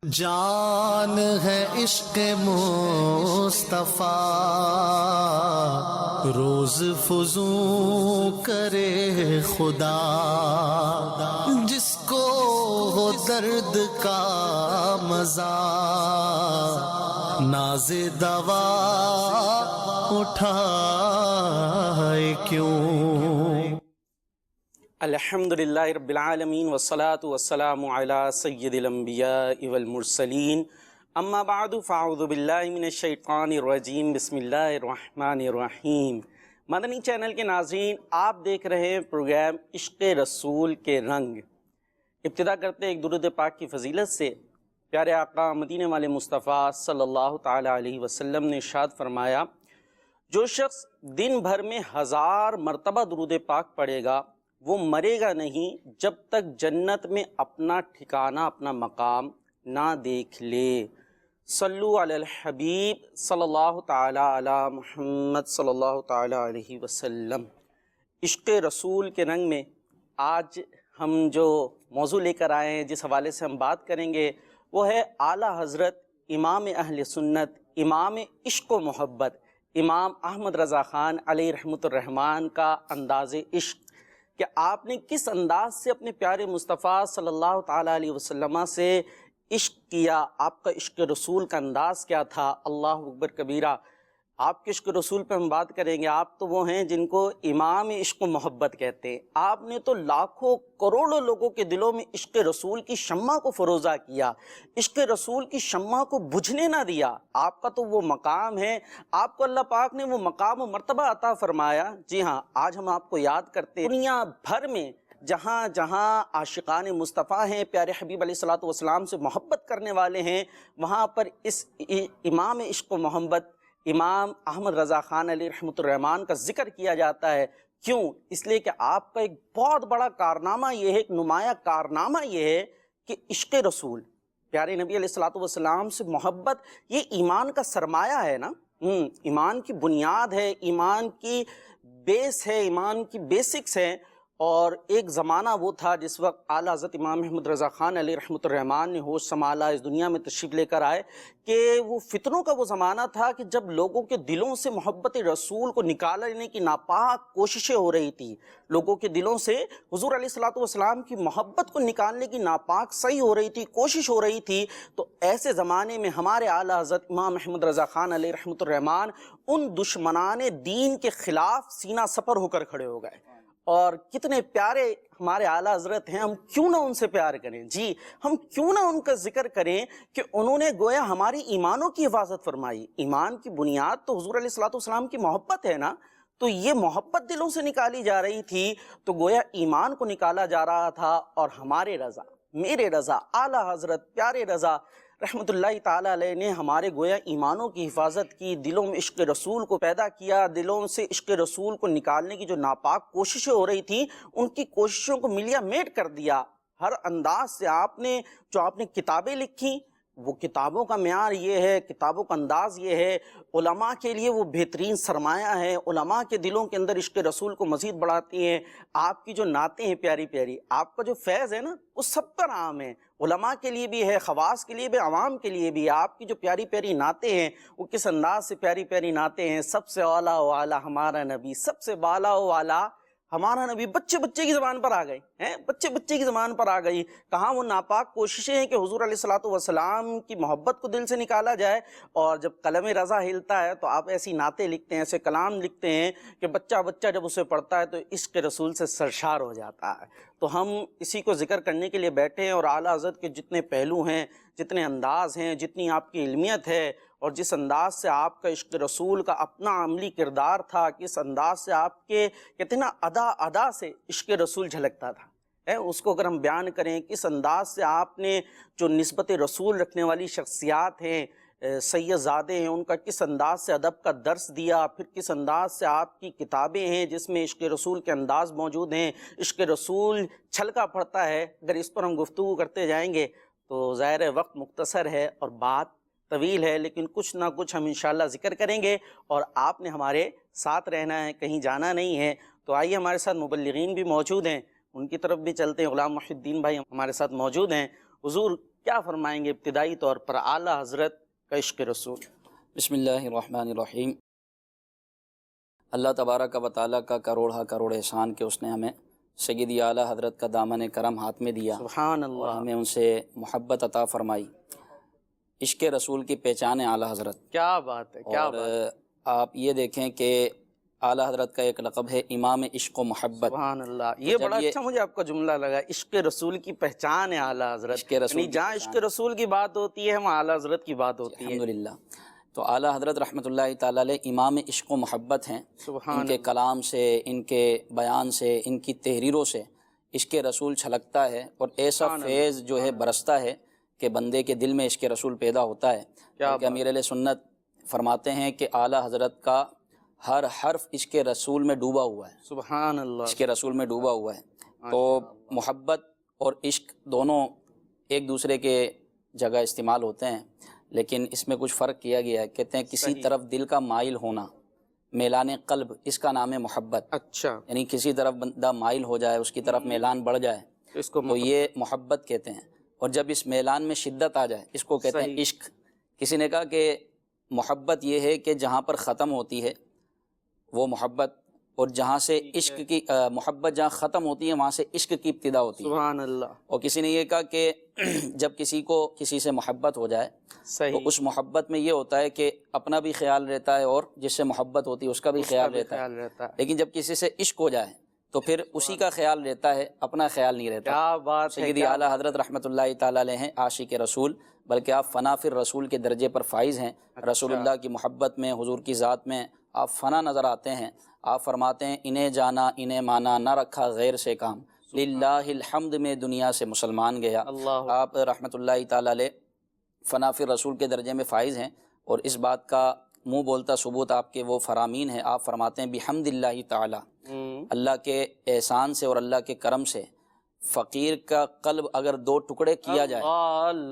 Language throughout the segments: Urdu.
جان ہے عشق مصطفیٰ، روز فزوں کرے خدا، جس کو ہو درد کا مزہ، ناز دوا اٹھائے کیوں۔ الحمدللہ رب العالمین والصلاة والسلام علی سید الانبیاء والمرسلین، اما بعد فاعوذ باللہ من الشیطان الرجیم، بسم اللہ الرحمن الرحیم۔ مدنی چینل کے ناظرین، آپ دیکھ رہے ہیں پروگرام عشق رسول کے رنگ۔ ابتدا کرتے ایک درود پاک کی فضیلت سے۔ پیارے آقا مدینے والے مصطفیٰ صلی اللہ تعالی علیہ وسلم نے ارشاد فرمایا، جو شخص دن بھر میں 1000 مرتبہ درود پاک پڑھے گا وہ مرے گا نہیں جب تک جنت میں اپنا ٹھکانہ، اپنا مقام نہ دیکھ لے۔ صلو علی الحبیب صلی اللہ تعالی علی محمد صلی اللہ تعالی علیہ وسلم۔ عشق رسول کے رنگ میں آج ہم جو موضوع لے کر آئے ہیں، جس حوالے سے ہم بات کریں گے، وہ ہے اعلیٰ حضرت امام اہل سنت، امام عشق و محبت، امام احمد رضا خان علیہ رحمۃ الرحمن کا انداز عشق، کہ آپ نے کس انداز سے اپنے پیارے مصطفیٰ صلی اللہ تعالیٰ علیہ وسلم سے عشق کیا، آپ کا عشق رسول کا انداز کیا تھا۔ اللہ اکبر کبیرہ۔ آپ کے عشق رسول پہ ہم بات کریں گے۔ آپ تو وہ ہیں جن کو امام عشق و محبت کہتے ہیں۔ آپ نے تو لاکھوں کروڑوں لوگوں کے دلوں میں عشق رسول کی شمع کو فروزہ کیا، عشق رسول کی شمع کو بجھنے نہ دیا۔ آپ کا تو وہ مقام ہے، آپ کو اللہ پاک نے وہ مقام و مرتبہ عطا فرمایا۔ جی ہاں، آج ہم آپ کو یاد کرتے ہیں، دنیا بھر میں جہاں جہاں عاشقان مصطفیٰ ہیں، پیارے حبیب علیہ الصلوۃ والسلام سے محبت کرنے والے ہیں، وہاں پر اس امام عشق و محبت امام احمد رضا خان علیہ رحمۃ الرحمن کا ذکر کیا جاتا ہے۔ کیوں؟ اس لیے کہ آپ کا ایک بہت بڑا کارنامہ یہ ہے، ایک نمایاں کارنامہ یہ ہے کہ عشق رسول، پیارے نبی علیہ الصلوۃ والسلام سے محبت، یہ ایمان کا سرمایہ ہے نا، ایمان کی بنیاد ہے، ایمان کی بیس ہے، ایمان کی بیسکس ہیں۔ اور ایک زمانہ وہ تھا جس وقت اعلیٰ حضرت امام احمد رضا خان علیہ رحمۃ الرحمن نے ہوش سنبھالا، اس دنیا میں تشریف لے کر آئے، کہ وہ فتنوں کا وہ زمانہ تھا کہ جب لوگوں کے دلوں سے محبت رسول کو نکالنے کی ناپاک کوششیں ہو رہی تھی، لوگوں کے دلوں سے حضور علیہ الصلوۃ والسلام کی محبت کو نکالنے کی ناپاک صحیح ہو رہی تھی، کوشش ہو رہی تھی۔ تو ایسے زمانے میں ہمارے اعلیٰ حضرت امام احمد رضا خان علیہ رحمۃ الرحمن ان دشمنان دین کے خلاف سینہ سپر ہو کر کھڑے ہو گئے۔ اور کتنے پیارے ہمارے اعلیٰ حضرت ہیں، ہم کیوں نہ ان سے پیار کریں، جی ہم کیوں نہ ان کا ذکر کریں کہ انہوں نے گویا ہماری ایمانوں کی حفاظت فرمائی۔ ایمان کی بنیاد تو حضور علیہ الصلوۃ والسلام کی محبت ہے نا، تو یہ محبت دلوں سے نکالی جا رہی تھی، تو گویا ایمان کو نکالا جا رہا تھا۔ اور ہمارے رضا، میرے رضا، اعلیٰ حضرت پیارے رضا رحمۃ اللہ تعالیٰ علیہ نے ہمارے گویا ایمانوں کی حفاظت کی، دلوں میں عشق رسول کو پیدا کیا، دلوں سے عشق رسول کو نکالنے کی جو ناپاک کوششیں ہو رہی تھیں، ان کی کوششوں کو ملیا میٹ کر دیا۔ ہر انداز سے آپ نے کتابیں لکھی، وہ کتابوں کا معیار یہ ہے، کتابوں کا انداز یہ ہے، علماء کے لیے وہ بہترین سرمایہ ہے، علماء کے دلوں کے اندر عشق رسول کو مزید بڑھاتی ہیں۔ آپ کی جو نعتیں ہیں پیاری پیاری، آپ کا جو فیض ہے نا، وہ سب پر عام ہے، علماء کے لیے بھی ہے، خواص کے لیے بھی، عوام کے لیے بھی۔ آپ کی جو پیاری پیاری نعتیں ہیں، وہ کس انداز سے پیاری پیاری نعتیں ہیں۔ سب سے اعلیٰ و اعلیٰ ہمارا نبی، سب سے بالا و اعلیٰ ہمارا نبی، بچے بچے کی زبان پر آ گئی ہیں، بچے بچے کی زبان پر آ گئی۔ کہاں وہ ناپاک کوششیں ہیں کہ حضور علیہ الصلوۃ والسلام کی محبت کو دل سے نکالا جائے، اور جب قلم رضا ہلتا ہے تو آپ ایسی نعتیں لکھتے ہیں، ایسے کلام لکھتے ہیں کہ بچہ بچہ جب اسے پڑھتا ہے تو عشق رسول سے سرشار ہو جاتا ہے۔ تو ہم اسی کو ذکر کرنے کے لیے بیٹھے ہیں، اور اعلیٰ حضرت کے جتنے پہلو ہیں، جتنے انداز ہیں، جتنی آپ کی علمیت ہے، اور جس انداز سے آپ کا عشق رسول کا اپنا عملی کردار تھا، کس انداز سے آپ کے کتنا ادا سے عشق رسول جھلکتا تھا، اس کو اگر ہم بیان کریں، کس انداز سے آپ نے جو نسبت رسول رکھنے والی شخصیات ہیں، سید زادے ہیں، ان کا کس انداز سے ادب کا درس دیا، پھر کس انداز سے آپ کی کتابیں ہیں جس میں عشق رسول کے انداز موجود ہیں، عشق رسول چھلکا پڑتا ہے۔ اگر اس پر ہم گفتگو کرتے جائیں گے تو ظاہر وقت مختصر ہے اور بات طویل ہے، لیکن کچھ نہ کچھ ہم انشاءاللہ ذکر کریں گے، اور آپ نے ہمارے ساتھ رہنا ہے، کہیں جانا نہیں ہے۔ تو آئیے، ہمارے ساتھ مبلغین بھی موجود ہیں، ان کی طرف بھی چلتے ہیں۔ غلام محی الدین بھائی ہمارے ساتھ موجود ہیں۔ حضور کیا فرمائیں گے ابتدائی طور پر اعلیٰ حضرت کا عشق رسول؟ بسم اللہ الرحمن الرحیم۔ اللہ تبارک و تعالیٰ کا کروڑ احسان کہ اس نے ہمیں سیدی اعلیٰ حضرت کا دامن کرم ہاتھ میں دیا، سبحان اور اللہ، ہمیں ان سے محبت عطا فرمائی۔ عشق رسول کی پہچان ہے اعلیٰ حضرت، کیا بات ہے، کیا اور بات ہے، آپ یہ دیکھیں کہ اعلیٰ حضرت کا ایک لقب ہے امام عشق و محبت۔ سبحان اللہ، یہ بڑا اچھا مجھے آپ کا جملہ لگا، عشق رسول کی پہچان ہے اعلیٰ حضرت، عشق رسول یعنی جہاں عشق رسول کی بات ہوتی ہے وہاں اعلیٰ حضرت کی بات ہوتی ہے۔ الحمدللہ۔ تو اعلیٰ حضرت رحمۃ اللہ تعالیٰ علیہ امام عشق و محبت ہیں۔ سبحان ان کے کلام سے، ان کے بیان سے، ان کی تحریروں سے عشق رسول چھلکتا ہے، اور ایسا فیض جو ہے برستا ہے کہ بندے کے دل میں عشق رسول پیدا ہوتا ہے۔ کہ امیر علیہ سنت فرماتے ہیں کہ اعلیٰ حضرت کا ہر حرف عشق رسول میں ڈوبا ہوا ہے، سبحان اللہ، عشق رسول میں ڈوبا ہوا ہے۔ تو محبت اور عشق دونوں ایک دوسرے کے جگہ استعمال ہوتے ہیں، لیکن اس میں کچھ فرق کیا گیا ہے۔ کہتے ہیں کسی طرف دل کا مائل ہونا، میلان قلب، اس کا نام ہے محبت۔ اچھا، یعنی کسی طرف بندہ مائل ہو جائے، اس کی طرف میلان بڑھ جائے، اس کو تو یہ محبت کہتے ہیں۔ اور جب اس میلان میں شدت آ جائے، اس کو کہتے ہیں عشق۔ کسی نے کہا کہ محبت یہ ہے کہ جہاں پر ختم ہوتی ہے وہ محبت، اور جہاں سے عشق کی محبت جہاں ختم ہوتی ہے وہاں سے عشق کی ابتدا ہوتی ہے۔ سبحان اللہ، اور کسی نے یہ کہا کہ جب کسی کو کسی سے محبت ہو جائے تو صحیح، اس محبت میں یہ ہوتا ہے کہ اپنا بھی خیال رہتا ہے، اور جس سے محبت ہوتی ہے اس کا بھی خیال رہتا ہے۔ لیکن جب کسی سے عشق ہو جائے تو پھر اسی کا خیال رہتا ہے، اپنا خیال نہیں رہتا۔ کیا بات ہے، سیدی اعلیٰ حضرت رحمۃ اللہ تعالیٰ علیہ ہیں عاشق رسول، بلکہ آپ فنا فی الرسول کے درجے پر فائز ہیں۔ رسول اللہ کی محبت میں، حضور کی ذات میں آپ فنا نظر آتے ہیں۔ آپ فرماتے ہیں انہیں جانا انہیں مانا، نہ رکھا غیر سے کام، للہ الحمد میں دنیا سے مسلمان گیا۔ اللہ، آپ رحمۃ اللہ تعالیٰ علیہ فنا فی الرسول کے درجے میں فائز ہیں، اور اس بات کا منہ بولتا ثبوت آپ کے وہ فرامین ہیں۔ آپ فرماتے ہیں بحمد اللہ تعالیٰ، اللہ کے احسان سے اور اللہ کے کرم سے فقیر کا قلب اگر دو ٹکڑے کیا جائے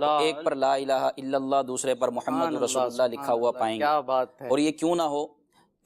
تو ایک پر لا الہ الا اللہ، دوسرے پر محمد رسول اللہ لکھا ہوا پائیں گے۔ کیا بات ہے، اور یہ کیوں نہ ہو؟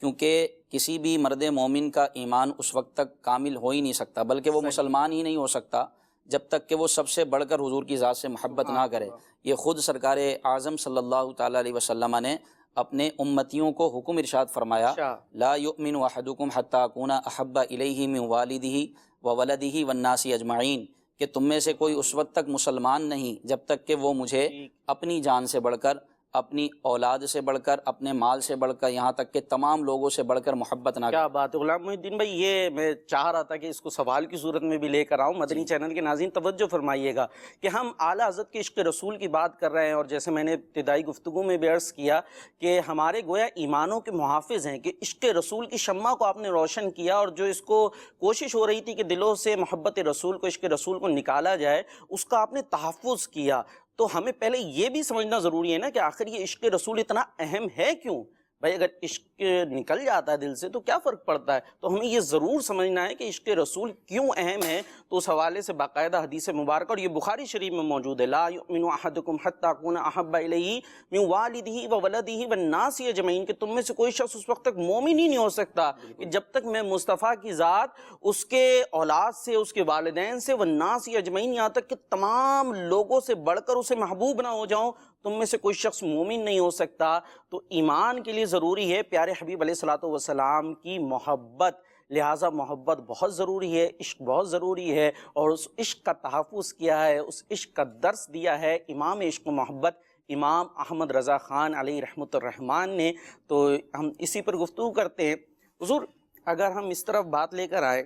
کیونکہ کسی بھی مرد مومن کا ایمان اس وقت تک کامل ہو ہی نہیں سکتا، بلکہ وہ مسلمان ہی نہیں ہو سکتا جب تک کہ وہ سب سے بڑھ کر حضور کی ذات سے محبت نہ کرے۔ یہ خود سرکار اعظم صلی اللہ تعالیٰ علیہ وسلم نے اپنے امتیوں کو حکم ارشاد فرمایا، لا یؤمن احدکم حتی اکون احب الیہ من والدہ وولدہ والناس اجمعین، کہ تم میں سے کوئی اس وقت تک مسلمان نہیں جب تک کہ وہ مجھے اپنی جان سے بڑھ کر، اپنی اولاد سے بڑھ کر، اپنے مال سے بڑھ کر، یہاں تک کہ تمام لوگوں سے بڑھ کر محبت نہ کرے۔ کیا بات ہے غلام محی الدین بھائی، یہ میں چاہ رہا تھا کہ اس کو سوال کی صورت میں بھی لے کر آؤں۔ مدنی چینل کے ناظرین توجہ فرمائیے گا کہ ہم اعلیٰ حضرت کے عشق رسول کی بات کر رہے ہیں، اور جیسے میں نے ابتدائی گفتگو میں بھی عرض کیا کہ ہمارے گویا ایمانوں کے محافظ ہیں، کہ عشق رسول کی شمع کو آپ نے روشن کیا، اور جو اس کو کوشش ہو رہی تھی کہ دلوں سے محبت رسول کو، عشق رسول کو نکالا جائے، اس کا آپ نے تحفظ کیا۔ تو ہمیں پہلے یہ بھی سمجھنا ضروری ہے نا کہ آخر یہ عشق رسول اتنا اہم ہے کیوں؟ بھائی اگر عشق نکل جاتا ہے دل سے تو کیا فرق پڑتا ہے؟ تو ہمیں یہ ضرور سمجھنا ہے کہ عشق رسول کیوں اہم ہے۔ تو اس حوالے سے باقاعدہ حدیث مبارکہ، اور یہ بخاری شریف میں موجود ہے، لا یؤمن احدکم حتی اکون احب الیہ من والدہ وولدہ والناس اجمعین، کہ تم میں سے کوئی شخص اس وقت تک مومن ہی نہیں ہو سکتا کہ جب تک میں مصطفیٰ کی ذات، اس کے اولاد سے، اس کے والدین سے، والناس اجمعین، یہاں تک کہ تمام لوگوں سے بڑھ کر اسے محبوب نہ ہو جاؤں، تم میں سے کوئی شخص مومن نہیں ہو سکتا۔ تو ایمان کے لیے ضروری ہے پیارے حبیب علیہ الصلوۃ والسلام کی محبت، لہٰذا محبت بہت ضروری ہے، عشق بہت ضروری ہے، اور اس عشق کا تحفظ کیا ہے، اس عشق کا درس دیا ہے امام عشق و محبت امام احمد رضا خان علیہ رحمۃ الرحمن نے۔ تو ہم اسی پر گفتگو کرتے ہیں۔ حضور اگر ہم اس طرف بات لے کر آئے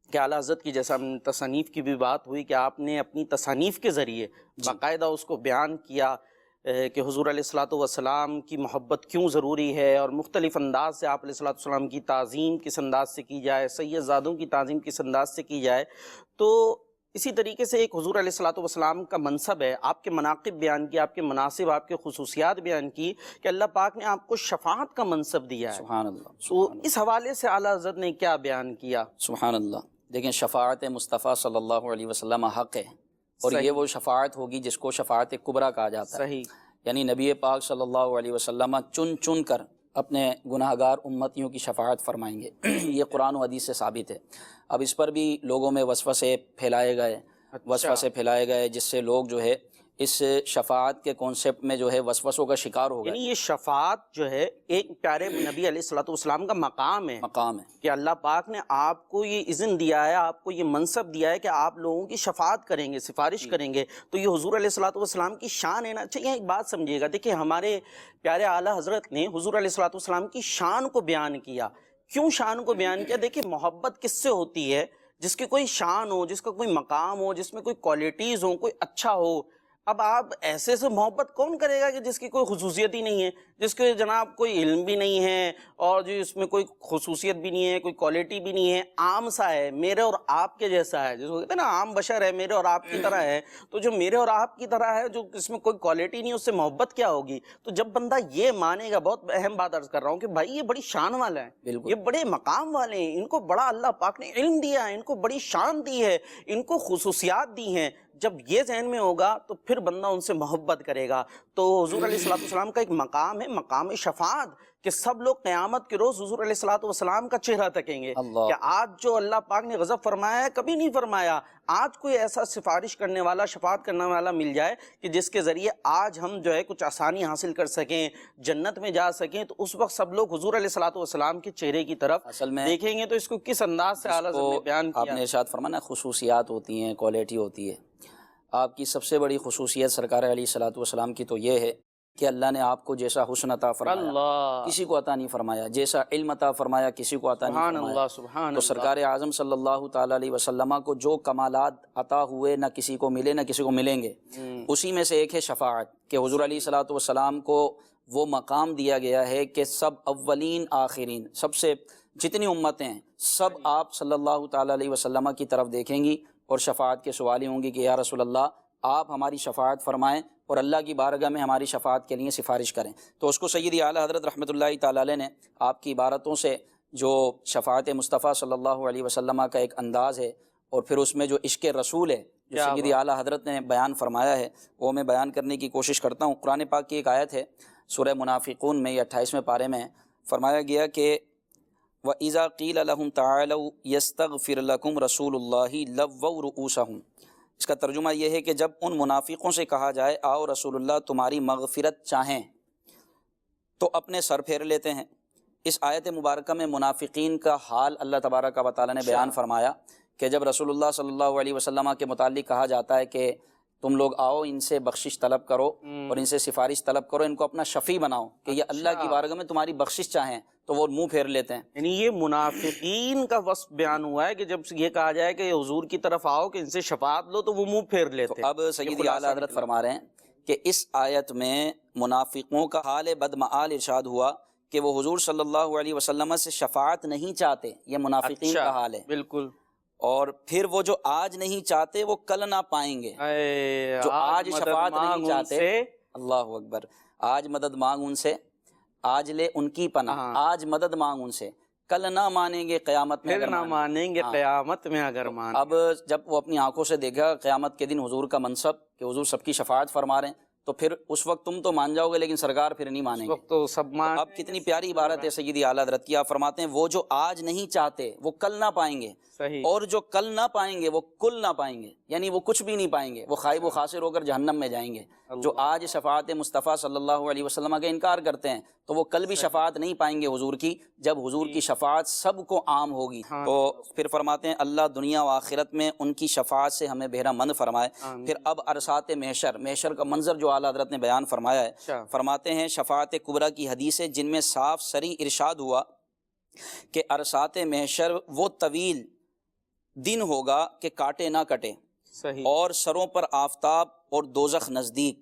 کہ اعلیٰ حضرت کی، جیسا تصانیف کی بھی بات ہوئی کہ آپ نے اپنی تصانیف کے ذریعے باقاعدہ اس کو بیان کیا کہ حضور علیہ الصلوۃ والسلام کی محبت کیوں ضروری ہے، اور مختلف انداز سے آپ علیہ الصلوۃ والسلام کی تعظیم کس انداز سے کی جائے، سید زادوں کی تعظیم کس انداز سے کی جائے۔ تو اسی طریقے سے ایک حضور علیہ الصلوۃ والسلام کا منصب ہے، آپ کے مناقب بیان کیے، آپ کے مناصب، آپ کے خصوصیات بیان کی کہ اللہ پاک نے آپ کو شفاعت کا منصب دیا ہے۔ سبحان اللہ۔ تو اس حوالے سے اعلیٰ حضرت نے کیا بیان کیا؟ سبحان اللہ۔ دیکھیں، شفاعت مصطفیٰ صلی اللہ علیہ وسلم حق ہے، اور یہ وہ شفاعت ہوگی جس کو شفاعت کبریٰ کہا جاتا ہے۔ صحیح، یعنی نبی پاک صلی اللہ علیہ وسلم چن چن کر اپنے گناہ گار امتیوں کی شفاعت فرمائیں گے۔ یہ قرآن و حدیث سے ثابت ہے۔ اب اس پر بھی لوگوں میں وسوسے پھیلائے گئے، جس سے لوگ جو ہے اس شفاعت کے کانسیپٹ میں جو ہے وسوسوں کا شکار ہو گئے. یعنی یہ شفاعت جو ہے ایک پیارے نبی علیہ الصلوۃ والسلام کا مقام ہے کہ اللہ پاک نے آپ کو یہ اذن دیا ہے، آپ کو یہ منصب دیا ہے کہ آپ لوگوں کی شفاعت کریں گے، سفارش کریں گے. تو یہ حضور علیہ الصلوۃ والسلام کی شان ہے نا. اچھا یہ ایک بات سمجھیے گا، دیکھیں ہمارے پیارے اعلیٰ حضرت نے حضور علیہ الصلوۃ والسلام کی شان کو بیان کیا. کیوں شان کو بیان کیا؟ دیکھیں محبت کس سے ہوتی ہے؟ جس کی کوئی شان ہو، جس کا کوئی مقام ہو، جس میں کوئی کوالٹیز ہوں، کوئی اچھا ہو. اب آپ ایسے سے محبت کون کرے گا کہ جس کی کوئی خصوصیت ہی نہیں ہے، جس کے جناب کوئی علم بھی نہیں ہے اور جو اس میں کوئی خصوصیت بھی نہیں ہے، کوئی کوالٹی بھی نہیں ہے، عام سا ہے، میرے اور آپ کے جیسا ہے، جس کو کہتے ہیں نا عام بشر ہے، میرے اور آپ کی طرح ہے. تو جو میرے اور آپ کی طرح ہے، جو اس میں کوئی کوالٹی نہیں ہے، اس سے محبت کیا ہوگی؟ تو جب بندہ یہ مانے گا، بہت اہم بات عرض کر رہا ہوں کہ بھائی یہ بڑی شان والا ہے، یہ بڑے مقام والے ہیں، ان کو بڑا اللہ پاک نے علم دیا ہے، ان کو بڑی شان دی ہے، ان کو خصوصیات دی ہیں. جب یہ ذہن میں ہوگا تو پھر بندہ ان سے محبت کرے گا. تو حضور علیہ الصلوۃ والسلام کا ایک مقام ہے، مقام شفاعت، کہ سب لوگ قیامت کے روز حضور علیہ الصلوۃ والسلام کا چہرہ تکیں گے کہ آج جو اللہ پاک نے غضب فرمایا ہے کبھی نہیں فرمایا. آج کوئی ایسا سفارش کرنے والا، شفاعت کرنے والا مل جائے کہ جس کے ذریعے آج ہم جو ہے کچھ آسانی حاصل کر سکیں، جنت میں جا سکیں. تو اس وقت سب لوگ حضور علیہ الصلوۃ والسلام کے چہرے کی طرف دیکھیں گے. تو اس کو کس انداز سے اعلیٰ حضرت نے بیان کیا. آپ نے ارشاد فرمایا خصوصیات ہوتی ہیں، کوالٹی ہوتی ہے. آپ کی سب سے بڑی خصوصیت سرکار علیہ الصلوۃ والسلام کی تو یہ ہے کہ اللہ نے آپ کو جیسا حسن عطا فرمایا کسی کو عطا نہیں فرمایا، جیسا علم عطا فرمایا کسی کو عطا نہیں فرمایا. تو سرکار اعظم صلی اللہ تعالیٰ علیہ وسلم کو جو کمالات عطا ہوئے نہ کسی کو ملے نہ کسی کو ملیں گے، اسی میں سے ایک ہے شفاعت، کہ حضور علیہ الصلوۃ والسلام کو وہ مقام دیا گیا ہے کہ سب اولین آخرین، سب سے جتنی امتیں ہیں سب آپ صلی اللہ تعالیٰ علیہ وسلم کی طرف دیکھیں گی اور شفاعت کے سوالی ہوں گی کہ یا رسول اللہ آپ ہماری شفاعت فرمائیں اور اللہ کی بارگاہ میں ہماری شفاعت کے لیے سفارش کریں. تو اس کو سیدی اعلیٰ حضرت رحمۃ اللہ تعالیٰ علیہ نے آپ کی عبارتوں سے جو شفاعت مصطفیٰ صلی اللہ علیہ وسلم کا ایک انداز ہے اور پھر اس میں جو عشق رسول ہے جو سیدی اعلیٰ حضرت نے بیان فرمایا ہے وہ میں بیان کرنے کی کوشش کرتا ہوں. قرآن پاک کی ایک آیت ہے سورہ منافقون میں 28ویں پارے میں فرمایا گیا کہ وَإِذَا قِيلَ لَهُمْ تَعَالَوْا يَسْتَغْفِرْ لَكُمْ رَسُولُ اللَّهِ لَوَّوْا رُؤُوسَهُمْ. اس کا ترجمہ یہ ہے کہ جب ان منافقوں سے کہا جائے آؤ رسول اللہ تمہاری مغفرت چاہیں تو اپنے سر پھیر لیتے ہیں. اس آیت مبارکہ میں منافقین کا حال اللہ تبارک و تعالیٰ نے بیان فرمایا کہ جب رسول اللہ صلی اللہ علیہ وسلم کے متعلق کہا جاتا ہے کہ تم لوگ آؤ ان سے بخشش طلب کرو اور ان سے سفارش طلب کرو، ان کو اپنا شفیع بناؤ کہ یہ اللہ کی بارگاہ میں تمہاری بخشش چاہیں، تو وہ منہ پھیر لیتے ہیں. یعنی یہ منافقین کا وصف بیان ہوا ہے کہ جب یہ کہا جائے کہ حضور کی طرف آؤ کہ ان سے شفاعت لو تو وہ منہ پھیر لیتے ہیں. اب سیدی اعلیٰ حضرت فرما رہے ہیں کہ اس آیت میں منافقوں کا حال بدمعال ارشاد ہوا کہ وہ حضور صلی اللہ علیہ وسلم سے شفاعت نہیں چاہتے. یہ منافقین کا حال ہے. بالکل. اور پھر وہ جو آج نہیں چاہتے وہ کل نہ پائیں گے. جو آج شفاعت نہیں چاہتے، اللہ اکبر، آج مدد مانگ ان سے، آج لے ان کی پناہ، آج مدد مانگ ان سے، کل نہ مانیں گے قیامت میں، پھر نہ مانیں گے قیامت میں اگر مانیں. اب جب وہ اپنی آنکھوں سے دیکھا قیامت کے دن حضور کا منصب کہ حضور سب کی شفاعت فرما رہے ہیں، تو پھر اس وقت تم تو مان جاؤ گے لیکن سرکار پھر نہیں مانیں گے. تو سب مان. اب کتنی پیاری عبارت ہے سیدی اعلیٰ حضرت کی. آپ فرماتے ہیں وہ جو آج نہیں چاہتے وہ کل نہ پائیں گے، اور جو کل نہ پائیں گے وہ کل نہ پائیں گے، یعنی وہ کچھ بھی نہیں پائیں گے، وہ خائب و خاسر ہو کر جہنم میں جائیں گے. جو آج شفاعت مصطفیٰ صلی اللہ علیہ وسلم کا انکار کرتے ہیں تو وہ کل بھی شفاعت نہیں پائیں گے حضور کی، جب حضور کی شفاعت سب کو عام ہوگی. تو پھر فرماتے ہیں اللہ دنیا و آخرت میں ان کی شفاعت سے ہمیں بہرہ مند فرمائے. پھر اب عرصات محشر کا منظر جو اعلیٰ حضرت نے بیان فرمایا ہے، فرماتے ہیں شفاعت کبریٰ کی حدیث ہے جن میں صاف صریح ارشاد ہوا کہ عرصات محشر وہ طویل دن ہوگا کہ کاٹے نہ کٹے، اور سروں پر آفتاب اور دوزخ نزدیک.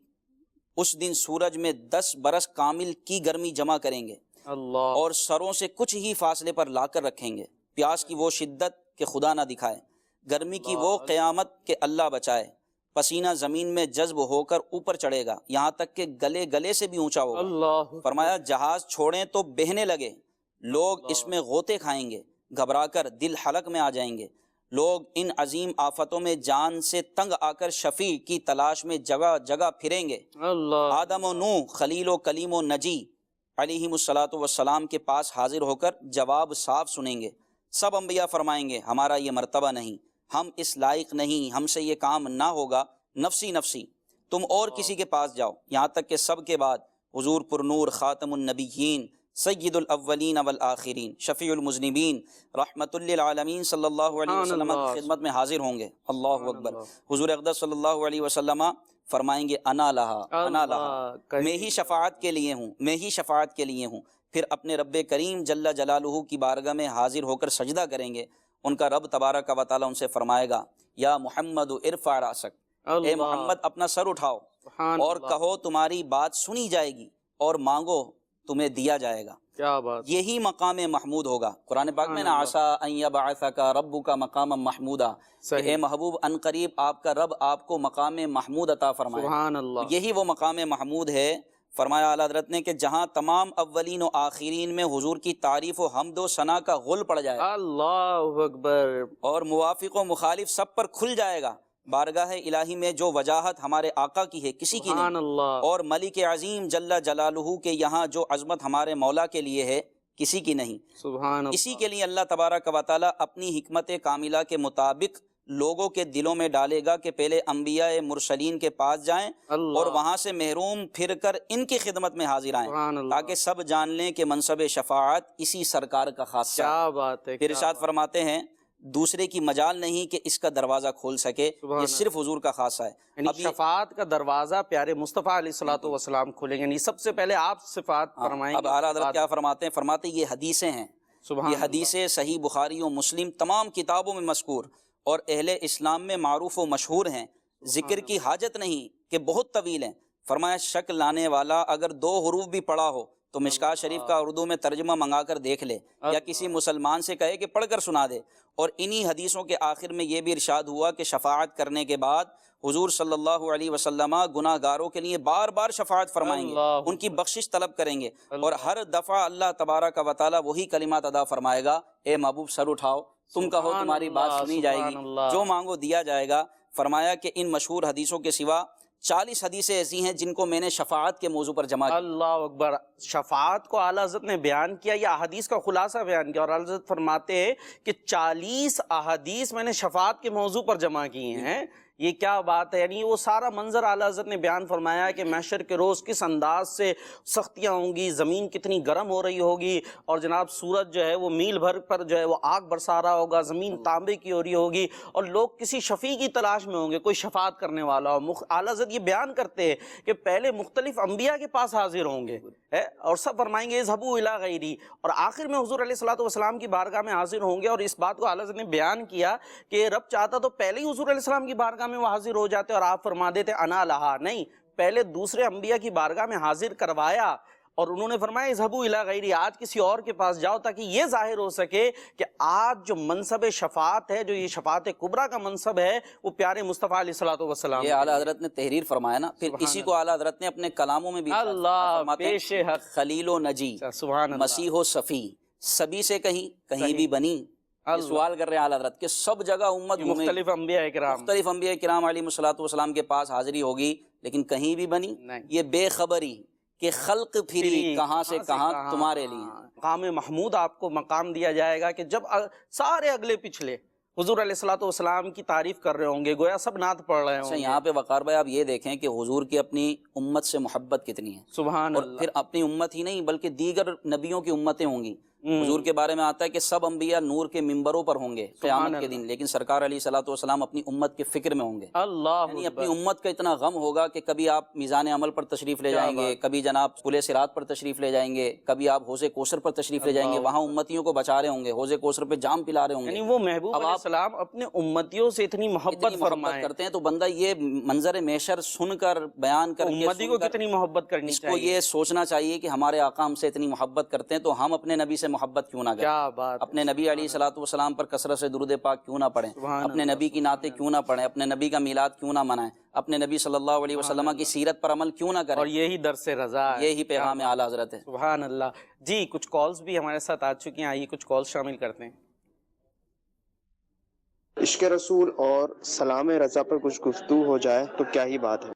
اس دن سورج میں 10 برس کامل کی گرمی جمع کریں گے اور سروں سے کچھ ہی فاصلے پر لا کر رکھیں گے. پیاس کی وہ شدت کہ خدا نہ دکھائے، گرمی کی وہ قیامت کہ اللہ بچائے. پسینہ زمین میں جذب ہو کر اوپر چڑھے گا یہاں تک کہ گلے سے بھی اونچا ہوگا. فرمایا جہاز چھوڑیں تو بہنے لگے، لوگ اس میں غوطے کھائیں گے، گھبرا کر دل حلق میں آ جائیں گے. لوگ ان عظیم آفتوں میں جان سے تنگ آ کر شفیع کی تلاش میں جگہ جگہ پھریں گے. آدم و نوح، خلیل و کلیم و نجی علیہم الصلاۃ والسلام کے پاس حاضر ہو کر جواب صاف سنیں گے. سب انبیاء فرمائیں گے ہمارا یہ مرتبہ نہیں، ہم اس لائق نہیں، ہم سے یہ کام نہ ہوگا، نفسی نفسی. تم اور کسی کے پاس جاؤ، یہاں تک کہ سب کے بعد حضور پر نور خاتم النبیین سید الاولین والآخرین شفیع المذنبین رحمت للعالمین صلی اللہ علیہ وسلم کی خدمت میں حاضر ہوں گے۔ اللہ اکبر۔ حضور اقدس صلی اللہ علیہ وسلم فرمائیں گے انا لہا، انا لہا، میں ہی شفاعت کے لیے ہوں، میں ہی شفاعت کے لیے ہوں۔ پھر اپنے رب کریم جل جلالہ کی بارگاہ میں حاضر ہو کر سجدہ کریں گے۔ ان کا رب تبارک و تعالیٰ ان سے فرمائے گا یا محمد ارفع رأسک، اے محمد اپنا سر اٹھاؤ اور کہو تمہاری بات سنی جائے گی، اور مانگو تمہیں دیا جائے گا۔ کیا بات، یہی مقام محمود ہوگا۔ قرآن پاک میں نا عسیٰ ان یبعثک ربک مقاما محمودا، اے محبوب ان قریب آپ کا رب آپ کو مقام محمود عطا فرمائے۔ سبحان اللہ۔ یہی وہ مقام محمود ہے، فرمایا اعلیٰ حضرت نے، کہ جہاں تمام اولین و آخرین میں حضور کی تعریف و حمد و ثنا کا غل پڑ جائے گا، اللہ اکبر۔ اور موافق و مخالف سب پر کھل جائے گا۔ بارگاہ الہی میں جو وجاہت ہمارے آقا کی ہے کسی کی سبحان نہیں، اللہ۔ اور ملک عظیم جل جلالہ کے یہاں جو عظمت ہمارے مولا کے لیے ہے کسی کی نہیں۔ سبحان اللہ۔ اسی کے لیے اللہ تبارک و تعالیٰ اپنی حکمت کاملہ کے مطابق لوگوں کے دلوں میں ڈالے گا کہ پہلے انبیاء مرسلین کے پاس جائیں اللہ، اور وہاں سے محروم پھر کر ان کی خدمت میں حاضر آئیں، سبحان اللہ۔ تاکہ سب جان لیں کہ منصب شفاعت اسی سرکار کا خاصہ ہے۔ کیا بات ہے۔ پھر ارشاد فرماتے ہیں دوسرے کی مجال نہیں کہ اس کا دروازہ کھول سکے، سبحان یہ صرف حضور کا خاصہ ہے۔ یعنی اب یہ شفاعت کا دروازہ پیارے مصطفیٰ علیہ الصلوۃ والسلام کھولیں گے، یعنی سب سے پہلے آپ صفات فرمائیں اب گے۔ اعلیٰ حضرت کیا فرماتے ہیں؟ فرماتے ہیں یہ حدیثیں ہیں، سبحان یہ حدیثیں صحیح بخاری و مسلم تمام کتابوں میں مذکور اور اہل اسلام میں معروف و مشہور ہیں، ذکر کی حاجت نہیں کہ بہت طویل ہیں۔ فرمایا شک لانے والا اگر 2 حروف بھی پڑھا ہو تو مشکوٰۃ شریف کا اردو میں ترجمہ منگا کر دیکھ لے، یا کسی مسلمان سے کہے کہ پڑھ کر سنا دے۔ اور انہی حدیثوں کے آخر میں یہ بھی ارشاد ہوا کہ شفاعت کرنے کے بعد حضور صلی اللہ علیہ وسلم گناہ گاروں کے لیے بار بار شفاعت فرمائیں گے، ان کی بخشش طلب کریں گے، اور ہر دفعہ اللہ تبارک و تعالیٰ وہی کلمات ادا فرمائے گا، اے محبوب سر اٹھاؤ، تم کہو تمہاری بات سنی جائے گی، جو مانگو دیا جائے گا۔ فرمایا کہ ان مشہور حدیثوں کے سوا 40 حدیثیں ایسی ہیں جن کو میں نے شفاعت کے موضوع پر جمع کیا۔ اللہ اکبر۔ شفاعت کو اعلیٰ حضرت نے بیان کیا، یا احادیث کا خلاصہ بیان کیا، اور اعلیٰ حضرت فرماتے ہیں کہ 40 احادیث میں نے شفاعت کے موضوع پر جمع کی ہیں۔ یہ کیا بات ہے، یعنی وہ سارا منظر اعلیٰ حضرت نے بیان فرمایا کہ محشر کے روز کس انداز سے سختیاں ہوں گی، زمین کتنی گرم ہو رہی ہوگی، اور جناب سورج جو ہے وہ میل بھر پر جو ہے وہ آگ برسا رہا ہوگا، زمین تانبے کی ہو رہی ہوگی، اور لوگ کسی شفیع کی تلاش میں ہوں گے، کوئی شفاعت کرنے والا ہو۔ اعلیٰ حضرت یہ بیان کرتے ہیں کہ پہلے مختلف انبیاء کے پاس حاضر ہوں گے اور سب فرمائیں گے اذهبوا الی غیری، اور آخر میں حضور علیہ الصلوۃ والسلام کی بارگاہ میں حاضر ہوں گے۔ اور اس بات کو اعلیٰ حضرت نے بیان کیا کہ رب چاہتا تو پہلے ہی حضور علیہ السلام کی بارگاہ میں وہ حاضر ہو جاتے اور آپ فرما دیتے انا لہا، نہیں، پہلے دوسرے انبیاء کی بارگاہ میں حاضر کروایا، اور انہوں نے فرمایا اذهبوا الی غیری، آج کسی اور کے پاس جاؤ، تاکہ یہ ظاہر ہو سکے کہ آج جو منصب شفاعت ہے، جو یہ شفاعت کبریٰ کا منصب ہے، وہ پیارے مصطفیٰ علیہ الصلوۃ والسلام۔ یہ اعلیٰ حضرت نے تحریر فرمایا نا، پھر اسی کو اعلیٰ حضرت نے اپنے کلاموں میں بھی اللہ فرماتے ہیں، پیش حق، خلیل و نجی، سبحان اللہ، مسیح و صفی، سبھی سے کہیں بھی بنی۔ یہ سوال کر رہے ہیں اعلیٰ حضرت کہ سب جگہ امت گھومے، مختلف انبیاء کرام، مختلف انبیاء کرام علیہ الصلوۃ والسلام کے پاس حاضری ہوگی، لیکن کہیں بھی بنی؟ یہ بے خبری کہ خلق پھری کہاں سے کہاں تمہارے لیے۔ مقام محمود آپ کو مقام دیا جائے گا کہ جب سارے اگلے پچھلے حضور علیہ الصلوۃ والسلام کی تعریف کر رہے ہوں گے، گویا سب نعت پڑھ رہے ہوں گے۔ یہاں پہ وقار بھائی آپ یہ دیکھیں کہ حضور کی اپنی امت سے محبت کتنی ہے، سبحان اور اللہ۔ پھر اپنی امت ہی نہیں بلکہ دیگر نبیوں کی امتیں ہوں گی۔ حضور کے بارے میں آتا ہے کہ سب انبیاء نور کے منبروں پر ہوں گے قیامت کے دن، لیکن سرکار علیہ الصلوۃ والسلام اپنی امت کے فکر میں ہوں گے۔ اللہ یعنی اپنی امت کا اتنا غم ہوگا کہ کبھی آپ میزان عمل پر تشریف لے جائیں گے، کبھی جناب پل صراط پر تشریف لے جائیں گے، کبھی آپ حوض کوثر پر تشریف لے جائیں گے، وہاں امتیوں کو بچا رہے ہوں گے، حوض کوثر پہ جام پلا رہے ہوں گے۔ یعنی وہ محبوب علیہ السلام اپنے امتیوں سے اتنی محبت فرمائے کرتے ہیں، تو بندہ یہ منظر محشر سن کر بیان کر کے امتی کو کتنی محبت کرنی اس کو چاہیے، یہ سوچنا چاہیے کہ ہمارے آقا ہم سے اتنی محبت کرتے ہیں تو ہم اپنے نبی سے محبت کیوں نہ کریں، کیا بات، اپنے نبی علیہ الصلوۃ والسلام پر کثرت سے درود پاک کیوں نہ پڑھیں، اپنے نبی کی نعتیں کیوں نہ پڑھیں، اپنے نبی کا میلاد کیوں نہ منائیں، اپنے نبی صلی اللہ علیہ وسلم کی سیرت پر عمل کیوں نہ کریں، اور یہی درس رضا ہے، یہی پیغام اعلیٰ حضرت ہے۔ سبحان اللہ۔ جی کچھ کالز بھی ہمارے ساتھ آ چکی ہیں، آئیے کچھ کالز شامل کرتے ہیں۔ عشق رسول اور سلام رضا پر کچھ گفتگو ہو جائے تو کیا ہی بات ہے۔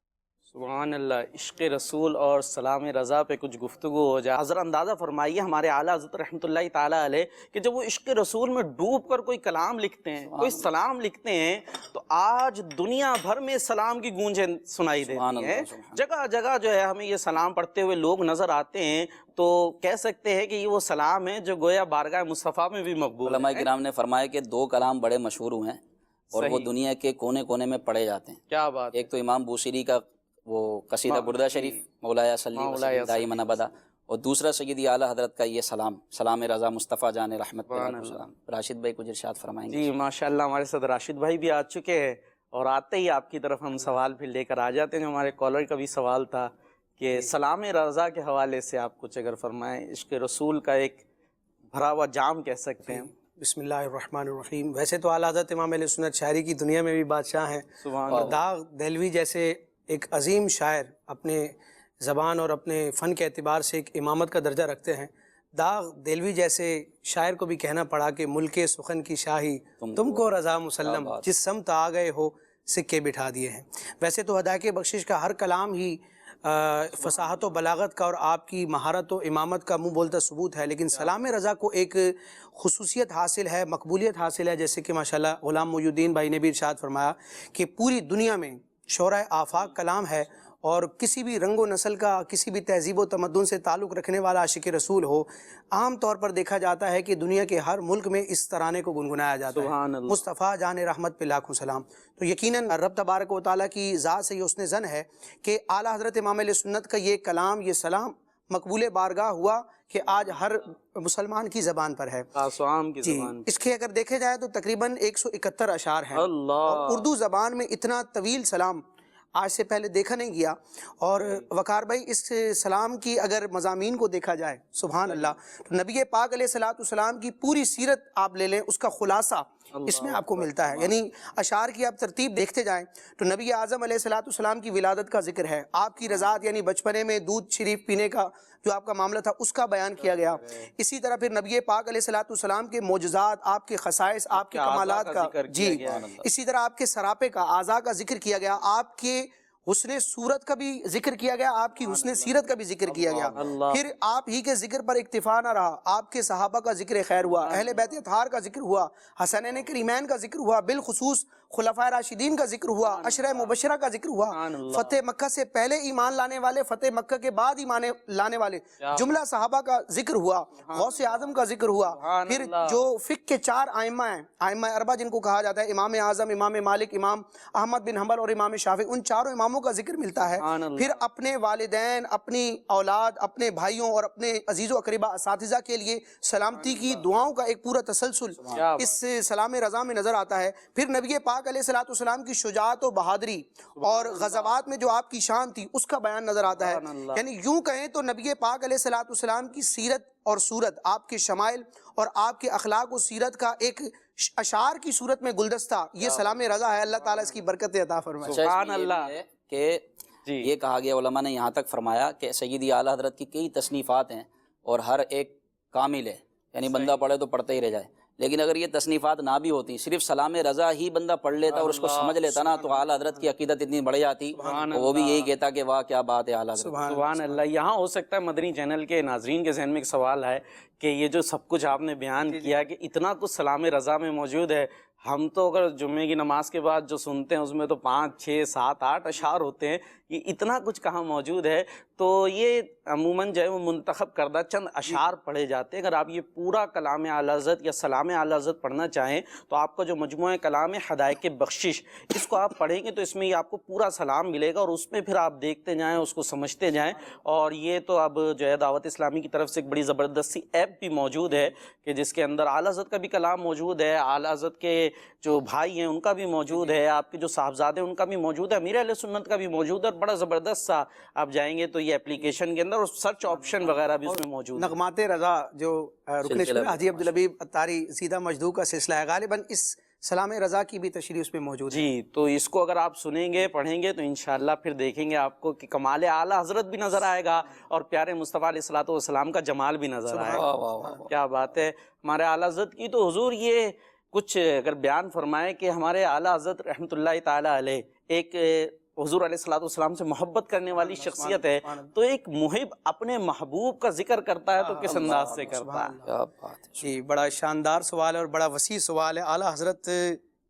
سبحان اللہ، عشق رسول اور سلام رضا پہ کچھ گفتگو ہو جائے۔ حضرت اندازہ فرمائیے ہمارے اعلیٰ حضرت رحمۃ اللہ تعالیٰ علیہ کہ جب وہ عشق رسول میں ڈوب کر کوئی کلام لکھتے ہیں، کوئی سلام لکھتے ہیں، تو آج دنیا بھر میں سلام کی گونجیں سنائی دیتی ہیں۔ جگہ جگہ جو ہے ہمیں یہ سلام پڑھتے ہوئے لوگ نظر آتے ہیں، تو کہہ سکتے ہیں کہ یہ وہ سلام ہے جو گویا بارگاہ مصطفیٰ میں بھی مقبول ہے۔ علماء کرام نے فرمایا کہ دو کلام بڑے مشہور ہوئے ہیں اور وہ دنیا کے کونے کونے میں پڑھے جاتے ہیں۔ کیا بات! ایک تو امام بوصیری کا وہ قصیدہ بردہ شریف، مولایا صلی وسلم دائما ابدا، اور دوسرا سیدی اعلیٰ حضرت کا یہ سلام، سلام رضا مصطفیٰ جان رحمت پہ السلام۔ راشد بھائی کچھ ارشاد فرمائیں گے؟ جی ماشاءاللہ، ہمارے ساتھ راشد بھائی بھی آ چکے ہیں، اور آتے ہی آپ کی طرف ہم سوال پھر لے کر آ جاتے ہیں۔ جو ہمارے کالر کا بھی سوال تھا کہ سلام رضا کے حوالے سے آپ کچھ اگر فرمائیں، عشق رسول کا ایک بھرا ہوا جام کہہ سکتے ہیں۔ بسم اللہ الرحمن الرحیم۔ ویسے تو اعلیٰ حضرت امام اہل سنت شاعری کی دنیا میں بھی بادشاہ ہیں، اور داغ دہلوی جیسے ایک عظیم شاعر اپنے زبان اور اپنے فن کے اعتبار سے ایک امامت کا درجہ رکھتے ہیں۔ داغ دہلوی جیسے شاعر کو بھی کہنا پڑا کہ ملک سخن کی شاہی تم کو رضا مسلم، جس سمت آ گئے ہو سکے بٹھا دیے ہیں۔ ویسے تو ہدایت بخشش کا ہر کلام ہی فصاحت و بلاغت کا اور آپ کی مہارت و امامت کا منہ بولتا ثبوت ہے، لیکن سلام رضا کو ایک خصوصیت حاصل ہے، مقبولیت حاصل ہے، جیسے کہ ماشاءاللہ غلام محی الدین بھائی نے بھی ارشاد فرمایا کہ پوری دنیا میں شعراء آفاق کلام ہے، اور کسی بھی رنگ و نسل کا، کسی بھی تہذیب و تمدن سے تعلق رکھنے والا عاشق رسول ہو، عام طور پر دیکھا جاتا ہے کہ دنیا کے ہر ملک میں اس ترانے کو گنگنایا جاتا ہے، مصطفیٰ جان رحمت پہ لاکھوں سلام۔ تو یقیناً رب تبارک و تعالیٰ کی ذات سے یہ حسن ظن ہے کہ اعلیٰ حضرت امام علیہ سنت کا یہ کلام، یہ سلام مقبول بارگاہ ہوا کہ آج ہر مسلمان کی زبان پر ہے، جی۔ اس کے اگر دیکھے جائے تو تقریباً 171 اشعار ہیں، اور اردو زبان میں اتنا طویل سلام آج سے پہلے دیکھا نہیں گیا۔ اور وقار بھائی، اس سلام کی اگر مضامین کو دیکھا جائے، سبحان اللہ، تو نبی پاک علیہ السلام کی پوری سیرت آپ لے لیں، اس کا خلاصہ اس میں آپ کو ملتا ہے۔ یعنی اشعار کی آپ ترتیب دیکھتے جائیں تو نبی اعظم علیہ السلام کی ولادت کا ذکر ہے، آپ کی رضاعت یعنی بچپنے میں دودھ شریف پینے کا جو آپ کا معاملہ تھا اس کا بیان کیا گیا۔ اسی طرح پھر نبی پاک علیہ السلام کے معجزات، آپ کے خصائص، آپ کے کمالات کا، جی، اسی طرح آپ کے سراپے کا، اعضاء کا ذکر کیا گیا، آپ کے حسن صورت کا بھی ذکر کیا گیا، آپ کی حسن سیرت کا بھی ذکر کیا گیا۔ پھر آپ ہی کے ذکر پر اکتفا نہ رہا، آپ کے صحابہ کا ذکر خیر ہوا، اہل بیت اطہار کا ذکر ہوا، حسنین کریمین کا ذکر ہوا، بالخصوص خلفائے راشدین کا ذکر ہوا، عشرہ مبشرہ کا ذکر ہوا، فتح مکہ سے پہلے ایمان لانے والے، فتح مکہ کے بعد ایمان لانے والے جملہ صحابہ کا ذکر ہوا، غوث اعظم کا ذکر ہوا۔ پھر جو فقہ کے 4 ائمہ ہیں، ائمہ اربعہ جن کو کہا جاتا ہے، امام اعظم، امام مالک، امام احمد بن حنبل اور امام شافعی، ان 4 اماموں کا ذکر ملتا ہے۔ پھر اپنے والدین، اپنی اولاد، اپنے بھائیوں اور اپنے عزیز و اقربا اساتذہ کے لیے سلامتی کی دعاؤں کا ایک پورا تسلسل اس سلام رضا میں نظر آتا ہے۔ پھر نبی پاک علیہ السلام کی شجاعت و بہادری اور غزوات میں جو آپ کی شان تھی اس کا بیان نظر آتا ہے۔ یعنی یوں کہیں تو نبی پاک علیہ السلام کی سیرت اور صورت، آپ کے شمائل اور آپ کے اخلاق و سیرت کا ایک اشعار کی صورت میں گلدستہ، یہ سلام رضا ہے۔ اللہ تعالیٰ اس کی برکت عطا فرمائے۔ سبحان اللہ۔ کہ یہ کہا گیا، علماء نے یہاں تک فرمایا کہ سیدی اعلیٰ حضرت کی کئی تصنیفات ہیں اور ہر ایک کامل ہے، یعنی بندہ پڑھے تو پڑھتے ہی رہ جائے، لیکن اگر یہ تصنیفات نہ بھی ہوتی، صرف سلام رضا ہی بندہ پڑھ لیتا اور اس کو سمجھ لیتا نا، تو اعلیٰ حضرت کی عقیدت اتنی بڑھ جاتی، وہ بھی یہی کہتا کہ واہ کیا بات ہے اعلیٰ حضرت۔ سبحان اللہ۔ یہاں ہو سکتا ہے مدنی چینل کے ناظرین کے ذہن میں ایک سوال ہے کہ یہ جو سب کچھ آپ نے بیان کیا کہ اتنا کچھ سلام رضا میں موجود ہے، ہم تو اگر جمعے کی نماز کے بعد جو سنتے ہیں اس میں تو 5، 6، 7، 8 اشعار ہوتے ہیں، یہ اتنا کچھ کہاں موجود ہے؟ تو یہ عموماً جو ہے وہ منتخب کردہ چند اشعار پڑھے جاتے ہیں۔ اگر آپ یہ پورا کلام اعلیٰ حضرت یا سلام اعلیٰ حضرت پڑھنا چاہیں تو آپ کا جو مجموعہ کلام حدائق بخشش، اس کو آپ پڑھیں گے تو اس میں یہ آپ کو پورا سلام ملے گا، اور اس میں پھر آپ دیکھتے جائیں، اس کو سمجھتے جائیں۔ اور یہ تو اب جو ہے دعوت اسلامی کی طرف سے ایک بڑی زبردستی ایپ بھی موجود ہے کہ جس کے اندر اعلیٰ حضرت کا بھی کلام موجود ہے، اعلیٰ حضرت کے جو بھائی ہیں ان کا بھی موجود ہے، آپ کے جو صاحبزادے ان کا بھی موجود ہے، امیر اہل سنت کا بھی موجود ہے، اور بڑا زبردست سا آپ جائیں گے تو یہ اپلیکیشن کے اندر اور سرچ آپشن وغیرہ بھی اس میں موجود ہے۔ نغمات رضا جو رکن شورا حاجی عبدالحبیب اتاری سیدھا مجدو کا سلسلہ ہے، غالباً اس سلام رضا کی بھی تشریح اس میں موجود ہے۔ جی، تو اس کو اگر آپ سنیں گے، پڑھیں گے تو انشاءاللہ پھر دیکھیں گے آپ کو کہ کمال اعلیٰ حضرت بھی نظر آئے گا اور پیارے مصطفیٰ علیہ السلام کا جمال بھی نظر آئے گا۔ کیا بات ہے ہمارے اعلیٰ حضرت کی۔ تو حضور یہ کچھ اگر بیان فرمائے کہ ہمارے اعلیٰ حضرت رحمۃ اللہ تعالیٰ علیہ ایک حضور علیہ الصلوۃ والسلام سے محبت کرنے والی شخصیت ہے، تو ایک محب اپنے محبوب کا ذکر کرتا ہے تو کس انداز سے کرتا ہے؟ کیا بات ہے. جی بڑا شاندار سوال ہے اور بڑا وسیع سوال ہے اعلیٰ حضرت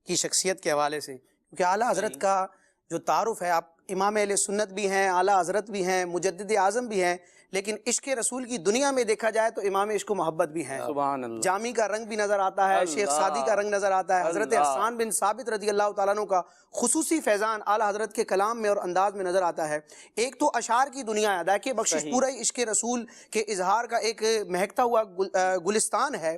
کی شخصیت کے حوالے سے، کیونکہ اعلیٰ حضرت کا جو تعارف ہے، آپ امام اہل سنت بھی ہیں، اعلیٰ حضرت بھی ہیں، مجدد اعظم بھی ہیں، لیکن عشق رسول کی دنیا میں دیکھا جائے تو امام عشق و محبت بھی ہیں. سبحان اللہ. جامی کا رنگ بھی نظر آتا ہے، شیخ سعدی کا رنگ نظر آتا ہے، حضرت حسان بن ثابت رضی اللہ تعالیٰ عنہ کا خصوصی فیضان اعلیٰ حضرت کے کلام میں اور انداز میں نظر آتا ہے. ایک تو اشعار کی دنیا ہے، دیکھیے بخشش پورا ہی عشق رسول کے اظہار کا ایک مہکتا ہوا گلستان ہے،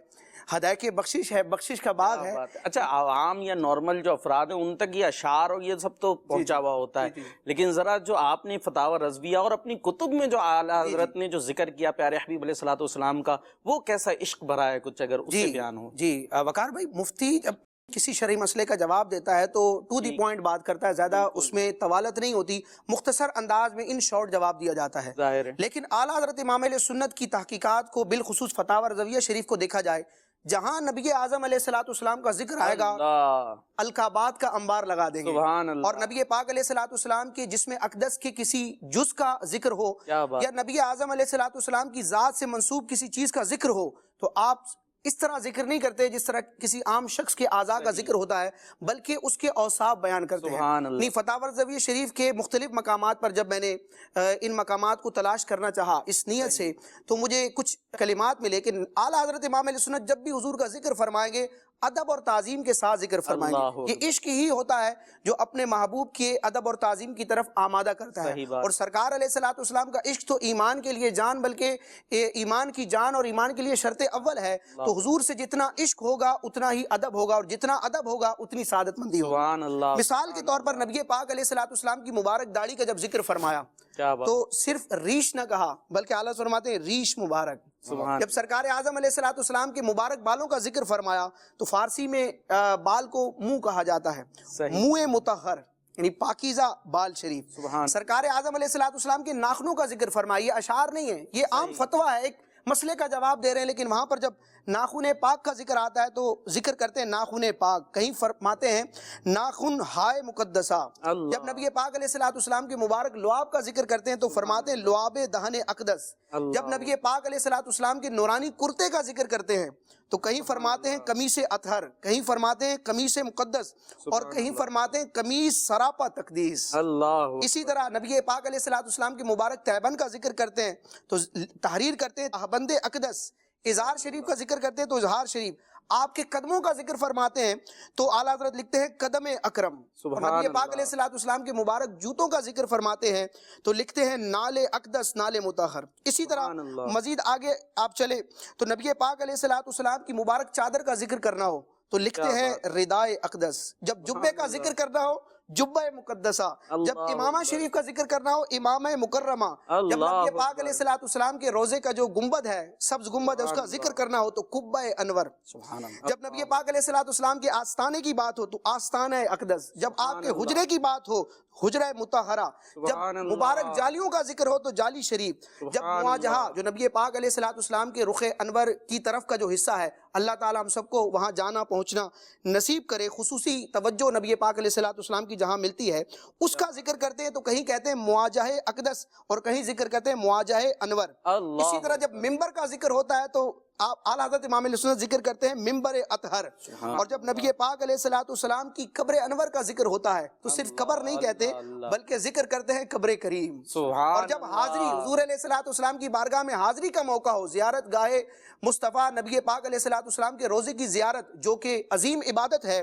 ہدایت بخشش ہے، بخشش کا باغ ہے. اچھا، عوام یا نارمل جو افراد ہیں ان تک یہ اشعار اور یہ سب تو پہنچا ہوا ہوتا ہے، لیکن ذرا جو آپ نے فتاوی رضویہ اور اپنی کتب میں جو اعلیٰ حضرت نے جو ذکر کیا پیارے حبیب علیہ الصلوۃ والسلام کا، وہ کیسا عشق بھرا ہے، کچھ اگر اس سے بیان ہو. جی وقار بھائی، مفتی جب کسی شرعی مسئلے کا جواب دیتا ہے تو ٹو دی پوائنٹ بات کرتا ہے، زیادہ اس میں طوالت نہیں ہوتی، مختصر انداز میں ان شارٹ جواب دیا جاتا ہے. ظاہر ہے. لیکن اعلیٰ حضرت امام علیہ سنت کی تحقیقات کو بالخصوص فتاوی رضویہ شریف کو دیکھا جائے، جہاں نبی اعظم علیہ الصلوۃ والسلام کا ذکر آئے گا القابات کا انبار لگا دیں گے. سبحان اللہ. اور نبی پاک علیہ الصلوۃ والسلام کے جسم اقدس کے کسی جز کا ذکر ہو، یا نبی اعظم علیہ الصلوۃ والسلام کی ذات سے منسوب کسی چیز کا ذکر ہو، تو آپ اس طرح ذکر نہیں کرتے جس طرح کسی عام شخص کے اعضاء کا ذکر ہوتا ہے، بلکہ اس کے اوصاف بیان کرتے ہیں. نہیں، فتاوی رضویہ شریف کے مختلف مقامات پر جب میں نے ان مقامات کو تلاش کرنا چاہا اس نیت سے، تو مجھے کچھ کلمات ملے کہ اعلیٰ حضرت امام علیہ سنت جب بھی حضور کا ذکر فرمائیں گے ادب اور تعظیم کے ساتھ ذکر فرمائیں گے. یہ عشق ہی ہوتا ہے جو اپنے محبوب کے ادب اور تعظیم کی طرف آمادہ کرتا ہے. اور سرکار علیہ الصلوۃ والسلام کا عشق تو ایمان کے لیے جان، بلکہ ایمان کی جان اور ایمان کے لیے شرط اول ہے. تو حضور سے جتنا عشق ہوگا اتنا ہی ادب ہوگا، اور جتنا ادب ہوگا اتنی سعادت مندی ہوگی. مثال کے طور پر نبی پاک علیہ الصلوۃ والسلام کی مبارک داڑھی کا جب ذکر فرمایا تو صرف ریش نہ کہا، بلکہ اعلیٰ فرماتے ہیں ریش مبارک. جب سرکار اعظم علیہ الصلوۃ والسلام کے مبارک بالوں کا ذکر فرمایا تو فارسی میں بال کو منہ کہا جاتا ہے، منہ مطہر یعنی پاکیزہ بال شریف. سرکار اعظم علیہ الصلوۃ والسلام کے ناخنوں کا ذکر فرمایا. یہ اشعار نہیں ہے، یہ عام فتویٰ ہے، ایک مسئلے کا جواب دے رہے ہیں، لیکن وہاں پر جب ناخن پاک کا ذکر آتا ہے تو ذکر کرتے ہیں ناخن پاک. کہیں فرماتے ہیں ناخن ہائے مقدسہ. جب نبی پاک علیہ الصلوۃ والسلام کے مبارک لعاب کا ذکر کرتے ہیں تو فرماتے ہیں لعاب دہن اقدس. جب نبی پاک علیہ الصلوۃ والسلام کے نورانی کرتے کا ذکر کرتے ہیں تو کہیں فرماتے ہیں قمیص اطہر، کہیں فرماتے ہیں قمیص مقدس، اور کہیں فرماتے ہیں قمیص سراپا تقدیس. اسی طرح نبی پاک علیہ الصلوۃ والسلام کے مبارک تیبن کا ذکر کرتے ہیں تو تحریر کرتے ہیں تہبند اقدس. اظہار شریف کا ذکر کرتے ہیں تو اظہار شریف. آپ کے قدموں کا ذکر فرماتے ہیں تو اعلیٰ حضرت لکھتے ہیں قدم اکرم. اور نبی پاک علیہ الصلوۃ والسلام کے مبارک جوتوں کا ذکر فرماتے ہیں تو لکھتے ہیں نال اقدس نال مطہر. اسی طرح مزید آگے آپ چلے تو نبی پاک علیہ الصلوۃ والسلام کی مبارک چادر کا ذکر کرنا ہو تو لکھتے ہیں ردائے اقدس. جب جبے کا ذکر کرنا ہو جبہ مقدسہ. جب امامہ شریف کا ذکر کرنا ہو امامہ مکرمہ. جب نبی پاک علیہ الصلوۃ والسلام کے روزے کا جو گنبد ہے، سبز گنبد ہے، اس کا ذکر کرنا ہو تو قبہ انور. جب نبی پاک علیہ الصلوۃ والسلام کے آستانے کی بات ہو تو آستانہ اقدس. جب آپ کے حجرے کی بات ہو حجرہ مطہرہ. جب مبارک جالیوں کا ذکر ہو تو جالی شریف. جب مواجہہ جو نبی پاک علیہ الصلوۃ والسلام کے رخ انور کی طرف کا جو حصہ ہے، اللہ تعالیٰ ہم سب کو وہاں جانا پہنچنا نصیب کرے. خصوصی توجہ نبی پاک علیہ الصلوۃ والسلام کی جہاں ملتی ہے اس کا ذکر کرتے ہیں تو کہیں کہتے ہیں مواجہ اقدس اور کہیں ذکر کرتے ہیں مواجہ انور. اسی طرح جب ممبر کا ذکر ہوتا ہے تو اعلیٰ حضرت امام علیہ سنت ذکر کرتے ہیں ممبر اطہر. اور جب نبی پاک علیہ الصلوۃ والسلام کی قبر انور کا ذکر ہوتا ہے تو صرف قبر نہیں کہتے بلکہ ذکر کرتے ہیں قبر کریم. اور جب حاضری حضور علیہ الصلوۃ والسلام کی بارگاہ میں حاضری کا موقع ہو، زیارت گاہ مصطفیٰ نبی پاک علیہ الصلوۃ والسلام کے روزے کی زیارت جو کہ عظیم عبادت ہے،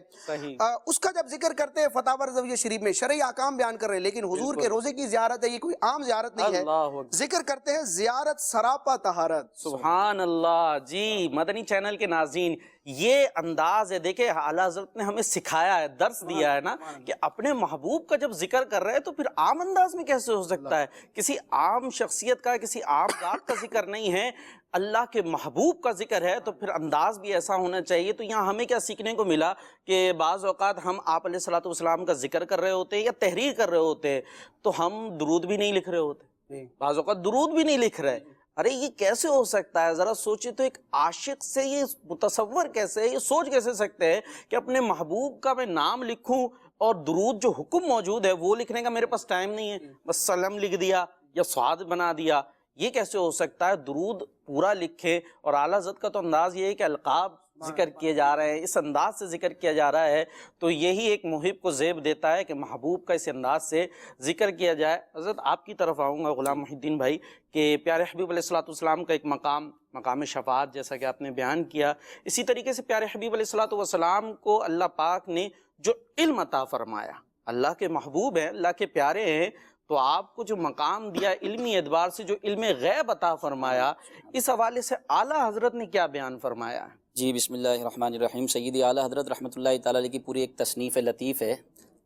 اس کا جب ذکر کرتے ہیں فتاوی رضویہ شریف میں شرعی احکام بیان کر رہے ہیں، لیکن حضور کے روزے کی زیارت ہے، یہ کوئی عام زیارت نہیں ہے. ذکر کرتے ہیں زیارت سراپا طہارت. سبحان اللہ. جی مدنی چینل کے ناظرین، یہ انداز ہے، دیکھیں اعلیٰ حضرت نے ہمیں سکھایا ہے، درس دیا ہے نا کہ اپنے محبوب کا جب ذکر کر رہے ہیں تو پھر عام انداز میں کیسے ہو سکتا ہے؟ کسی عام شخصیت کا، کسی عام ذات کا ذکر نہیں ہے، اللہ کے محبوب کا ذکر ہے، تو پھر انداز بھی ایسا ہونا چاہیے. تو یہاں ہمیں کیا سیکھنے کو ملا کہ بعض اوقات ہم آپ علیہ الصلوۃ والسلام کا ذکر کر رہے ہوتے ہیں یا تحریر کر رہے ہوتے ہیں تو ہم درود بھی نہیں لکھ رہے ہوتے، بعض اوقات درود بھی نہیں لکھ رہے. ارے یہ کیسے ہو سکتا ہے؟ ذرا سوچے تو ایک عاشق سے یہ متصور کیسے ہے، یہ سوچ کیسے سکتے ہیں کہ اپنے محبوب کا میں نام لکھوں اور درود جو حکم موجود ہے وہ لکھنے کا میرے پاس ٹائم نہیں ہے، بس سلم لکھ دیا یا صاد بنا دیا، یہ کیسے ہو سکتا ہے؟ درود پورا لکھیں، اور اعلیٰ حضرت کا تو انداز یہ ہے کہ القاب ذکر کیے جا رہے ہیں، اس انداز سے ذکر کیا جا رہا ہے، تو یہی ایک محب کو زیب دیتا ہے کہ محبوب کا اس انداز سے ذکر کیا جائے۔ حضرت آپ کی طرف آؤں گا غلام محی الدین بھائی، کہ پیارے حبیب علیہ الصلوۃ والسلام کا ایک مقام شفاعت جیسا کہ آپ نے بیان کیا، اسی طریقے سے پیارے حبیب علیہ الصلوۃ والسلام کو اللہ پاک نے جو علم عطا فرمایا، اللہ کے محبوب ہیں، اللہ کے پیارے ہیں، تو آپ کو جو مقام دیا علمی اعتبار سے، جو علم غیب عطا فرمایا، اس حوالے سے اعلیٰ حضرت نے کیا بیان فرمایا ہے؟ جی بسم اللہ الرحمن الرحیم۔ سیدی اعلیٰ حضرت رحمۃ اللہ تعالیٰ علیہ کی پوری ایک تصنیف لطیف ہے،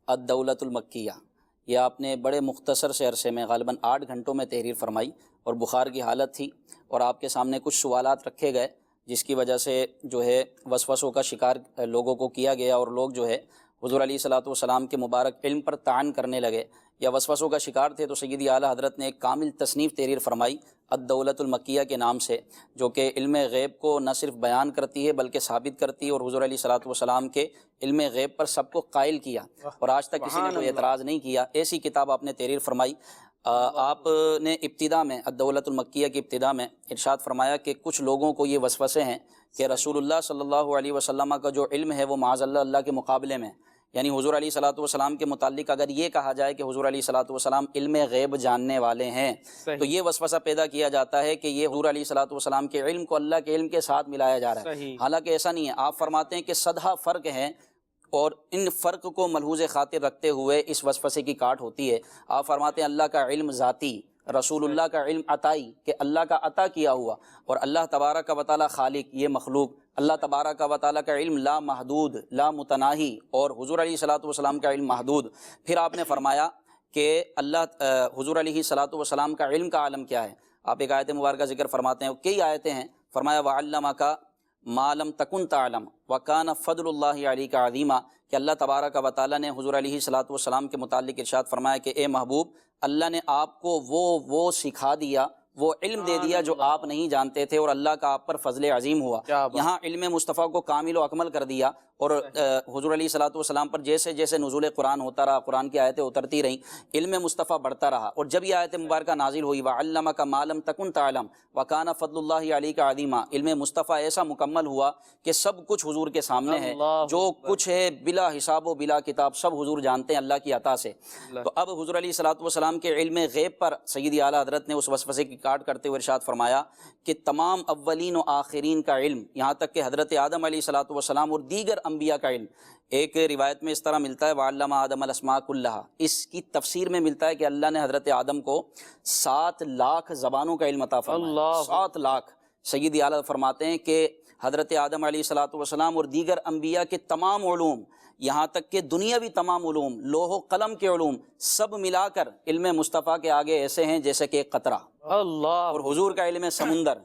الدولۃ المکیہ۔ یہ آپ نے بڑے مختصر سے عرصے میں غالباً 8 گھنٹوں میں تحریر فرمائی، اور بخار کی حالت تھی، اور آپ کے سامنے کچھ سوالات رکھے گئے جس کی وجہ سے جو ہے وسوسوں کا شکار لوگوں کو کیا گیا، اور لوگ جو ہے حضور علیہ الصلوۃ والسلام کے مبارک علم پر طعن کرنے لگے یا وسوسوں کا شکار تھے۔ تو سیدی اعلیٰ حضرت نے ایک کامل تصنیف تحریر فرمائی الدولۃ المکیہ کے نام سے، جو کہ علم غیب کو نہ صرف بیان کرتی ہے بلکہ ثابت کرتی ہے، اور حضور علیہ الصلوۃ والسلام کے علم غیب پر سب کو قائل کیا، اور آج تک کسی نے کوئی اعتراض نہیں کیا۔ ایسی کتاب آپ نے تحریر فرمائی۔ آپ نے ابتدا میں الدولۃ المکیہ کی ابتدا میں ارشاد فرمایا کہ کچھ لوگوں کو یہ وسوسے ہیں کہ رسول اللہ صلی اللہ علیہ وسلم کا جو علم ہے وہ معاذ اللہ کے مقابلے میں، یعنی حضور علیہ الصلوۃ والسلام کے متعلق اگر یہ کہا جائے کہ حضور علیہ الصلوۃ والسلام علم غیب جاننے والے ہیں، تو یہ وسوسہ پیدا کیا جاتا ہے کہ یہ حضور علیہ الصلوۃ والسلام کے علم کو اللہ کے علم کے ساتھ ملایا جا رہا ہے۔ حالانکہ ایسا نہیں ہے۔ آپ فرماتے ہیں کہ صدہ فرق ہے، اور ان فرق کو ملحوظ خاطر رکھتے ہوئے اس وسوسے کی کاٹ ہوتی ہے۔ آپ فرماتے ہیں اللہ کا علم ذاتی، رسول اللہ کا علم عطائی، کہ اللہ کا عطا کیا ہوا، اور اللہ تبارک و تعالیٰ خالق، یہ مخلوق۔ اللہ تبارک و تعالیٰ کا علم لا محدود لا متناہی، اور حضور علیہ الصلوۃ والسلام کا علم محدود۔ پھر آپ نے فرمایا کہ حضور علیہ الصلوۃ والسلام کا علم کا عالم کیا ہے۔ آپ ایک آیت مبارکہ ذکر فرماتے ہیں، کئی آیتیں ہیں، فرمایا وَعَلَّمَكَ مَا لَمْ تَكُنْ تَعْلَمْ وَكَانَ فَضْلُ اللَّهِ عَلَيْكَ عَظِيمًا، کہ اللہ تبارک و تعالیٰ نے حضور علیہ الصلوۃ والسلام کے متعلق ارشاد فرمایا کہ اے محبوب، اللہ نے آپ کو وہ سکھا دیا، وہ علم دے دیا جو آپ نہیں جانتے تھے، اور اللہ کا آپ پر فضل عظیم ہوا۔ یہاں علم مصطفیٰ کو کامل و اکمل کر دیا، اور حضور علیہ الصلوۃ والسلام پر جیسے جیسے نزول قرآن ہوتا رہا، قرآن کی آیتیں اترتی رہیں، علم مصطفیٰ بڑھتا رہا، اور جب یہ آیت مبارکہ نازل ہوئی وَعَلَّمَكَ مَا لَمْ تَكُنْ تَعْلَمْ وَكَانَ فَضْلُ اللَّهِ عَلَيْكَ عَظِيمًا، علم مصطفیٰ ایسا مکمل ہوا کہ سب کچھ حضور کے سامنے ہے، جو کچھ ہے بلا حساب و بلا کتاب سب حضور جانتے ہیں اللہ کی عطا سے۔ تو اب حضور علیہ الصلوۃ والسلام کے علم غیب پر سیدی اعلیٰ حضرت نے اس وسوسے کی کاٹ کرتے ہوئے ارشاد فرمایا کہ تمام اولین و آخرین کا علم، یہاں تک کہ حضرت آدم علیہ الصلوۃ والسلام اور دیگر انبیاء کا علم، ایک روایت میں اس طرح ملتا ہے وَعَلَّمَ آدَمَ الْأَسْمَاءَ كُلَّهَا، اس کی تفسیر میں ملتا ہے کہ اللہ نے حضرت آدم کو 7 لاکھ زبانوں کا علم عطا فرمایا۔ 7 لاکھ۔ سیدی اعلیٰ فرماتے ہیں کہ حضرت آدم علیہ الصلوۃ والسلام اور دیگر انبیاء کے تمام علوم، یہاں تک کہ دنیاوی تمام علوم، لوح و قلم کے علوم، سب ملا کر علم مصطفیٰ کے آگے ایسے ہیں جیسے کہ ایک قطرہ، اور حضور کا علم سمندر،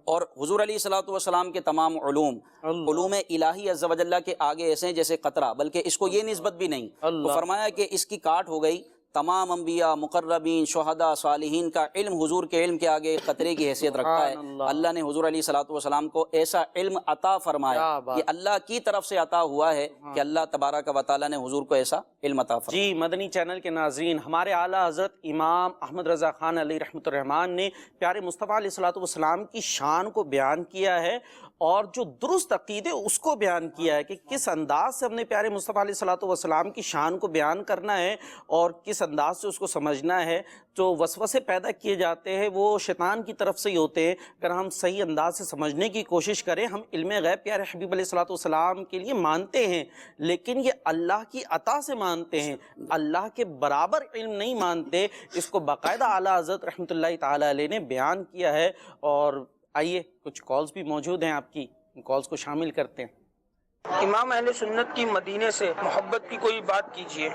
اور حضور علیہ الصلوۃ والسلام کے تمام علوم الہی عز و جل کے آگے ایسے ہیں جیسے قطرہ، بلکہ اس کو یہ نسبت بھی نہیں۔ تو فرمایا کہ اس کی کاٹ ہو گئی، تمام انبیاء، مقربین، شہداء، صالحین کا علم حضور کے علم کے آگے قطرے کی حیثیت رکھتا ہے۔ اللہ نے حضور علیہ الصلوۃ والسلام کو ایسا علم عطا فرمایا، یہ اللہ کی طرف سے عطا ہوا ہے کہ اللہ تبارک و تعالیٰ نے حضور کو ایسا علم عطا فرمایا۔ جی مدنی چینل کے ناظرین، ہمارے اعلیٰ حضرت امام احمد رضا خان علیہ رحمۃ الرحمن نے پیارے مصطفیٰ علیہ الصلوۃ والسلام کی شان کو بیان کیا ہے، اور جو درست عقیدے اس کو بیان کیا ہے کہ کس انداز سے ہم نے پیارے مصطفیٰ علیہ الصلوۃ والسلام کی شان کو بیان کرنا ہے، اور کس انداز سے اس کو سمجھنا ہے۔ جو وسوسے پیدا کیے جاتے ہیں وہ شیطان کی طرف سے ہی ہوتے ہیں۔ اگر ہم صحیح انداز سے سمجھنے کی کوشش کریں، ہم علم غیب پیارے حبیب علیہ الصلوۃ والسلام کے لیے مانتے ہیں، لیکن یہ اللہ کی عطا سے مانتے ہیں، اللہ کے برابر علم نہیں مانتے۔ اس کو باقاعدہ اعلیٰ حضرت رحمۃ اللہ تعالیٰ علیہ نے بیان کیا ہے۔ اور آئیے کچھ کالز بھی موجود ہیں آپ کی، کالز کو شامل کرتے ہیں۔ امام اہل سنت کی مدینے سے محبت کی کوئی بات کیجیے۔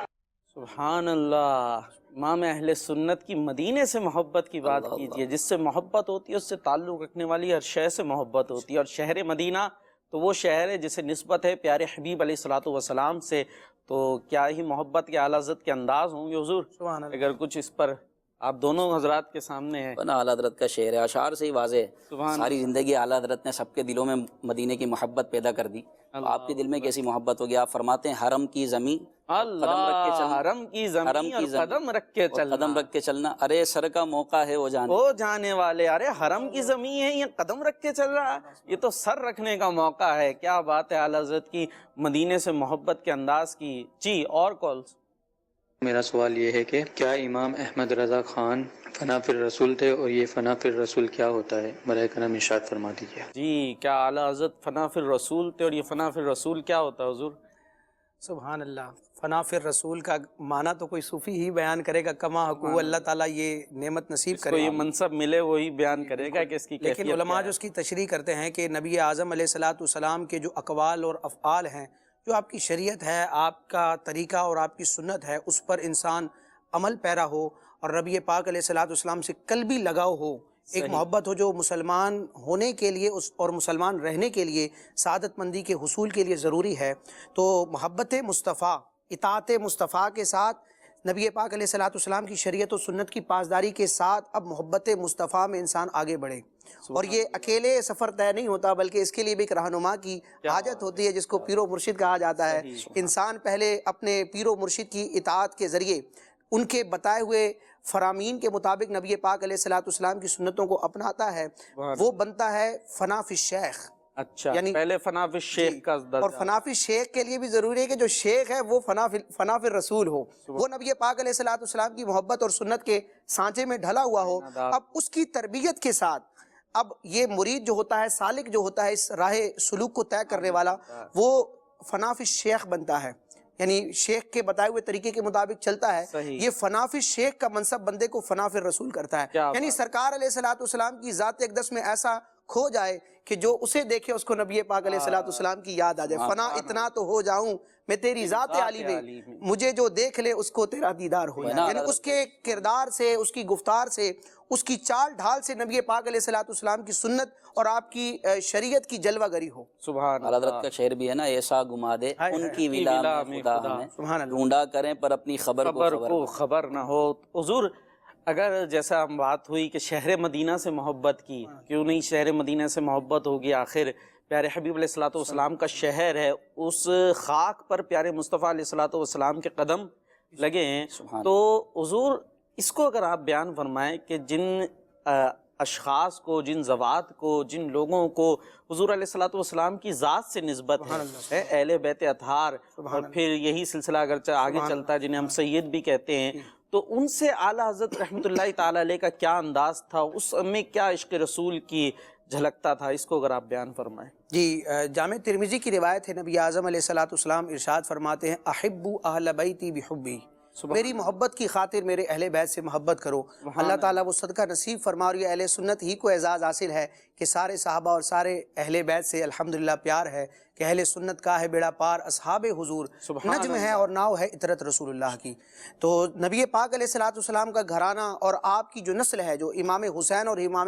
سبحان اللہ، امام اہل سنت کی مدینے سے محبت کی بات کیجیے۔ جس سے محبت ہوتی ہے اس سے تعلق رکھنے والی ہر شے سے محبت ہوتی ہے، اور شہر مدینہ تو وہ شہر ہے جسے نسبت ہے پیارے حبیب علیہ الصلوۃ والسلام سے، تو کیا ہی محبت کے اعلیٰ حضرت کے انداز ہوں گے حضور۔ اگر کچھ اس پر آپ دونوں حضرات کے سامنے ہیں. نا اعلیٰ حضرت کا شعر ہے، اشعار سے ہی واضح ہے. سبحان ساری زندگی اعلیٰ حضرت نے سب کے دلوں میں مدینے کی محبت پیدا کر دی. آپ کے دل میں کیسی محبت ہوگی؟ آپ فرماتے ہیں حرم کی زمین اللہ، حرم کی زمین اور قدم رکھ کے چلنا، قدم رکھ کے چلنا. ارے سر کا موقع ہے وہ جانے والے، ارے حرم کی زمین ہے، یہ قدم رکھ کے چل رہا ہے، یہ تو سر رکھنے کا موقع ہے. کیا بات ہے اعلیٰ حضرت کی مدینے سے محبت کے انداز کی. جی اور کالز. میرا سوال یہ ہے کہ کیا امام احمد رضا خان فنا فی الرسول تھے، اور یہ فنا فی الرسول کیا ہوتا ہے؟ براہ کرم ارشاد فرما دیجیے. جی کیا اعلیٰ حضرت فنا فی الرسول تھے، اور یہ فنا فی الرسول کیا ہوتا ہے حضور؟ سبحان اللہ. فنا فی الرسول کا معنی تو کوئی صوفی ہی بیان کرے گا، کما حقوق اللہ تعالیٰ یہ نعمت نصیب کو کرے یہ منصب ملے وہی بیان کرے گا کہ اس کی لیکن علماء جو اس کی تشریح کرتے ہیں کہ نبی اعظم علیہ الصلوۃ والسلام کے جو اقوال اور افعال ہیں، جو آپ کی شریعت ہے، آپ کا طریقہ اور آپ کی سنت ہے، اس پر انسان عمل پیرا ہو، اور نبی پاک علیہ الصلوۃ والسلام سے قلبی لگاؤ ہو، ایک محبت ہو جو مسلمان ہونے کے لیے اور مسلمان رہنے کے لیے، سعادت مندی کے حصول کے لیے ضروری ہے. تو محبت مصطفیٰ، اطاعت مصطفیٰ کے ساتھ نبی پاک علیہ الصلوۃ والسلام کی شریعت و سنت کی پاسداری کے ساتھ اب محبت مصطفیٰ میں انسان آگے بڑھے. اور یہ اکیلے سفر طے نہیں ہوتا، بلکہ اس کے لیے بھی ایک رہنما کی حاجت ہوتی ہے، جس کو پیر و مرشد کہا جاتا ہے. انسان پہلے اپنے پیر و مرشد کی اطاعت کے ذریعے ان کے بتائے ہوئے فرامین کے مطابق نبی پاک علیہ الصلوۃ والسلام کی سنتوں کو اپناتا ہے، وہ بنتا ہے فنا فی الشیخ. اچھا، یعنی پہلے فنا فی الشیخ کا درجہ. اور فنا فی الشیخ کے لیے بھی ضروری ہے کہ جو شیخ ہے وہ فنا فی الرسول ہو، وہ نبی پاک علیہ الصلوۃ والسلام کی محبت اور سنت کے سانچے میں ڈھلا ہوا ہو. اب اس کی تربیت کے ساتھ اب یہ مرید جو ہوتا ہے، سالک جو ہوتا ہے، اس راہ سلوک کو طے کرنے والا، وہ فنا فی الشیخ بنتا ہے، یعنی شیخ کے بتائے ہوئے طریقے کے مطابق چلتا ہے. یہ فنا فی الشیخ کا منصب بندے کو فنا فی الرسول کرتا ہے. یعنی سرکار علیہ الصلوۃ والسلام کی ذات اقدس میں ایسا کھو جائے کہ جو اسے دیکھے اس کو نبی پاک علیہ الصلوۃ والسلام کی یاد آ جائے. فنا اتنا تو ہو جاؤں میں تیری ذات عالی میں، مجھے جو دیکھ لے اس کو تیرا دیدار ہو جائے. یعنی اس کے کردار سے، اس کی گفتار سے، اس کی چال ڈھال سے نبی پاک علیہ الصلوۃ والسلام کی سنت اور آپ کی شریعت کی جلوہ گری ہو. سبحان اللہ. حضرت کا شعر بھی ہے نا، ایسا گما دے ان کی ولا میں خدا ہمیں ڈھونڈا کریں پر اپنی خبر کو خبر نہ ہو. حضور اگر جیسا ہم بات ہوئی کہ شہر مدینہ سے محبت کی، کیوں نہیں شہر مدینہ سے محبت ہوگی؟ آخر پیارے حبیب علیہ الصلوۃ والسلام کا شہر ہے، اس خاک پر پیارے مصطفیٰ علیہ الصلوۃ والسلام کے قدم لگے ہیں. تو حضور اس کو اگر آپ بیان فرمائیں کہ جن اشخاص کو، جن ذوات کو، جن لوگوں کو حضور علیہ الصلوۃ والسلام کی ذات سے نسبت ہے، اہل بیت اطہار، اور پھر یہی سلسلہ اگر آگے چلتا ہے جنہیں ہم سید بھی کہتے ہیں، تو ان سے اعلیٰ حضرت رحمۃ اللہ تعالیٰ علیہ کا کیا انداز تھا، اس میں کیا عشق رسول کی جھلکتا تھا، اس کو اگر آپ بیان فرمائیں. جی جامع ترمذی کی روایت ہے، نبی اعظم علیہ الصلوۃ والسلام ارشاد فرماتے ہیں، احبوا اہل بیتی بحبی، میری محبت کی خاطر میرے اہل بیت سے محبت کرو. اللہ تعالیٰ وہ صدقہ نصیب فرما، اور یہ اہل سنت ہی کو اعزاز حاصل ہے کہ سارے صحابہ اور سارے اہل بیت سے الحمدللہ پیار ہے کہ اہل سنت کا ہے بیڑا پار، اصحاب حضور نجم ہے اور ناؤ ہے اطرت رسول اللہ کی. تو نبی پاک علیہ الصلوۃ والسلام کا گھرانہ اور آپ کی جو نسل ہے، جو امام حسین اور امام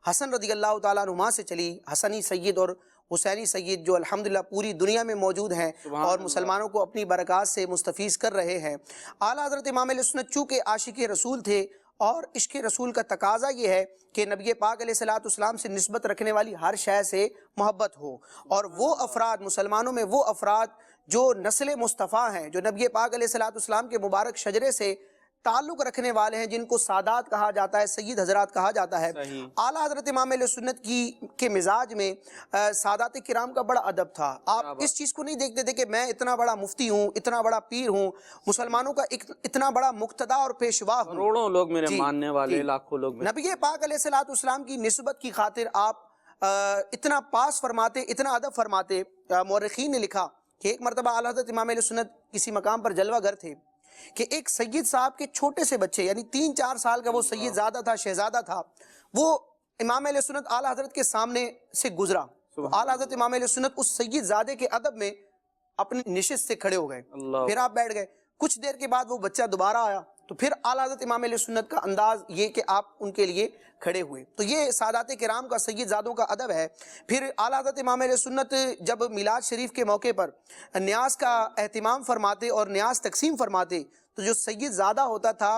حسن رضی اللہ تعالیٰ عنہما سے چلی، حسنی سید اور حسینی سید، جو الحمدللہ پوری دنیا میں موجود ہیں اور مسلمانوں کو اپنی برکات سے مستفیض کر رہے ہیں. اعلیٰ حضرت امام علیہ سنت چونکہ عاشق رسول تھے، اور عشق رسول کا تقاضا یہ ہے کہ نبی پاک علیہ الصلوۃ والسلام سے نسبت رکھنے والی ہر شے سے محبت ہو. اور وہ افراد، مسلمانوں میں وہ افراد جو نسل مصطفیٰ ہیں، جو نبی پاک علیہ الصلوۃ والسلام کے مبارک شجرے سے تعلق رکھنے والے ہیں، جن کو سادات کہا جاتا ہے، سید حضرات کہا جاتا ہے. اعلیٰ حضرت امام علیہ سنت کے مزاج میں سادات کرام کا بڑا ادب تھا. آپ اس چیز کو نہیں دیکھتے تھے کہ میں اتنا بڑا مفتی ہوں، اتنا بڑا پیر ہوں، مسلمانوں کا اتنا بڑا مقتدا اور پیشوا ہوں، کروڑوں لوگ میرے ماننے والے، لاکھوں لوگ. نبی پاک علیہ الصلوۃ والسلام کی نسبت کی خاطر آپ اتنا پاس فرماتے، اتنا ادب فرماتے. مورخین نے لکھا کہ ایک مرتبہ اعلیٰ حضرت امام علیہ سنت کسی مقام پر جلوہ گر تھے کہ ایک سید صاحب کے چھوٹے سے بچے، یعنی 3-4 سال کا وہ سید زادہ تھا، شہزادہ تھا، وہ امام علیہ سنت اعلیٰ حضرت کے سامنے سے گزرا. اعلیٰ حضرت امام علیہ سنت اس سید زادے کے ادب میں اپنی نشست سے کھڑے ہو گئے، پھر آپ بیٹھ گئے. کچھ دیر کے بعد وہ بچہ دوبارہ آیا، تو پھر اعلیٰ حضرت امام علیہ سنت کا انداز یہ کہ آپ ان کے لیے کھڑے ہوئے. تو یہ سادات کرام کا سید زادوں کا ادب ہے. پھر اعلیٰ حضرت امام علیہ سنت جب میلاد شریف کے موقع پر نیاز کا اہتمام فرماتے اور نیاز تقسیم فرماتے تو جو سید زادہ ہوتا تھا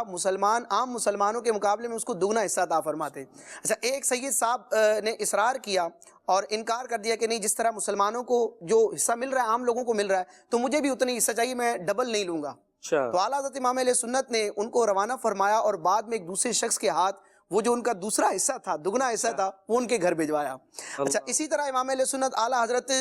عام مسلمانوں کے مقابلے میں اس کو دگنا حصہ عطا فرماتے. اچھا، ایک سید صاحب نے اصرار کیا اور انکار کر دیا کہ نہیں، جس طرح مسلمانوں کو جو حصہ مل رہا ہے عام لوگوں کو مل رہا ہے تو مجھے بھی اتنی حصہ چاہیے، میں ڈبل نہیں لوں گا. تو اعلیٰ حضرت امام علیہ سنت نے ان کو روانہ فرمایا اور بعد میں ایک دوسرے شخص کے ہاتھ وہ جو ان کا دوسرا حصہ تھا، دگنا حصہ تھا، وہ ان کے گھر بھجوایا. اچھا، اسی طرح امام علیہ سنت اعلیٰ حضرت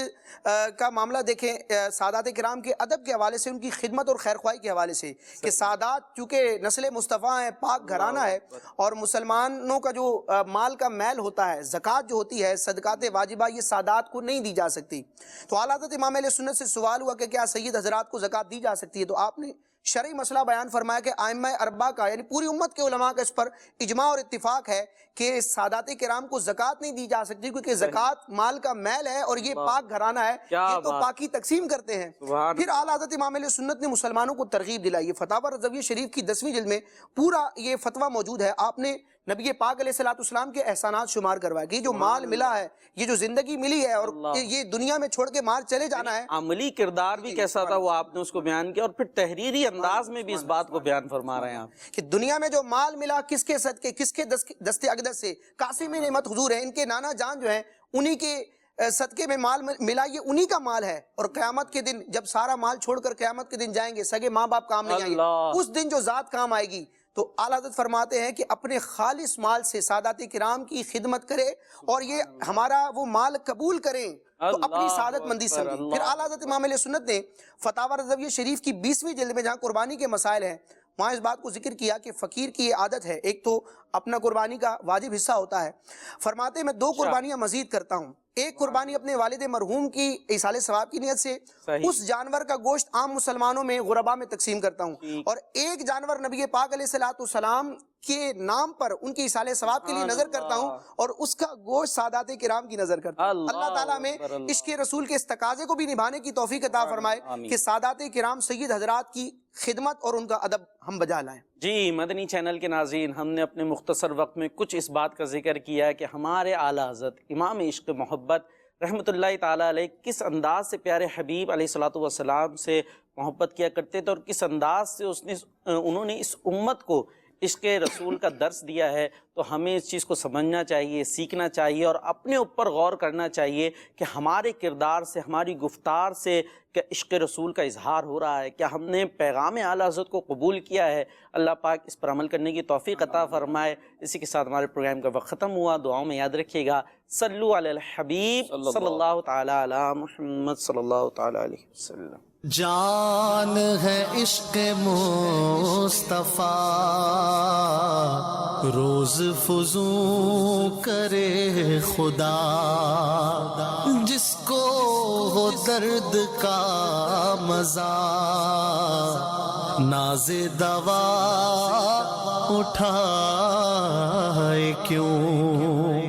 کا معاملہ دیکھیں سادات کرام کے ادب کے حوالے سے، ان کی خدمت اور خیرخواہی کے حوالے سے کہ سادات چونکہ نسل مصطفیٰ ہیں، پاک گھرانہ ہے، اور مسلمانوں کا جو مال کا میل ہوتا ہے، زکوٰۃ جو ہوتی ہے، صدقات واجبہ، یہ سادات کو نہیں دی جا سکتی. تو اعلیٰ حضرت امام علیہ سنت سے سوال ہوا کہ کیا سید حضرات کو زکوٰۃ دی جا سکتی ہے؟ تو آپ نے شرعی مسئلہ بیان فرمایا کہ ائمہ اربعہ کا یعنی پوری امت کے علماء کا اس پر اجماع اور اتفاق ہے کہ سادات کرام کو زکوٰۃ نہیں دی جا سکتی، کیونکہ زکوٰۃ مال کا میل ہے اور یہ پاک گھرانہ ہے، یہ تو پاکی تقسیم کرتے ہیں. پھر اعلیٰ حضرت امام علیہ سنت نے مسلمانوں کو ترغیب دلائی. یہ فتاوی رضویہ شریف کی 10ویں جلد میں پورا یہ فتویٰ موجود ہے. آپ نے نبی پاک علیہ السلام کے احسانات شمار کروائے کہ یہ جو مال ملا ہے، یہ جو زندگی ملی ہے، اور یہ دنیا میں چھوڑ کے مار چلے جانا ہے. عملی کردار بھی کیسا تھا وہ آپ نے اس کو بیان کیا، اور پھر تحریری انداز میں بھی اس بات کو بیان فرما رہے ہیں آپ کہ دنیا میں جو مال ملا کس کے صدقے، کس کے دستے اقدس سے، قاسم نعمت حضور ہیں، ان کے نانا جان جو ہیں انہی کے صدقے میں مال ملا، یہ انہی کا مال ہے. اور قیامت کے دن جب سارا مال چھوڑ کر قیامت کے دن جائیں گے، سگے ماں باپ کام نہیں آئیں گے، اس دن جو ذات کام آئے گی. تو اعلیٰ حضرت فرماتے ہیں کہ اپنے خالص مال سے سادات کرام کی خدمت کرے اور یہ ہمارا وہ مال قبول کریں تو اپنی سعادت مندی سمجھیں. پھر اعلیٰ حضرت امام علیہ سنت نے فتاوی رضویہ شریف کی 20ویں جلد میں جہاں قربانی کے مسائل ہیں وہاں اس بات کو ذکر کیا کہ فقیر کی یہ عادت ہے، ایک تو اپنا قربانی کا واجب حصہ ہوتا ہے، فرماتے میں 2 قربانیاں مزید کرتا ہوں. ایک قربانی اپنے والد مرحوم کی ایصال ثواب کی نیت سے اس جانور کا گوشت عام مسلمانوں میں غربا میں تقسیم کرتا ہوں، اور ایک جانور نبی پاک علیہ السلام کے نام پر ان کی ایصال ثواب کے لیے نظر کرتا ہوں اور اس کا گوشت سادات کرام کی نظر کرتا ہوں. اللہ تعالیٰ میں عشق رسول کے اس تقاضے کو بھی نبھانے کی توفیق عطا فرمائے کہ سادات کرام سید حضرات کی خدمت اور ان کا ادب ہم بجا لائیں. جی مدنی چینل کے ناظرین، ہم نے اپنے مختصر وقت میں کچھ اس بات کا ذکر کیا ہے کہ ہمارے اعلیٰ حضرت امام عشق محبت رحمۃ اللہ تعالیٰ علیہ کس انداز سے پیارے حبیب علیہ الصلوۃ والسلام سے محبت کیا کرتے تھے، اور کس انداز سے انہوں نے اس امت کو عشق رسول کا درس دیا ہے. تو ہمیں اس چیز کو سمجھنا چاہیے، سیکھنا چاہیے اور اپنے اوپر غور کرنا چاہیے کہ ہمارے کردار سے، ہماری گفتار سے کیا عشق رسول کا اظہار ہو رہا ہے، کیا ہم نے پیغام اعلیٰ حضرت کو قبول کیا ہے. اللہ پاک اس پر عمل کرنے کی توفیق عطا فرمائے. اسی کے ساتھ ہمارے پروگرام کا وقت ختم ہوا. دعاؤں میں یاد رکھیے گا، صلو علی الحبیب صلی اللہ تعالی علی محمد صلی اللہ تعالی علیہ وسلم. جان ہے عشق مصطفیٰ، روز فزوں کرے خدا، جس کو ہو درد کا مزہ، ناز دوا اٹھائے کیوں.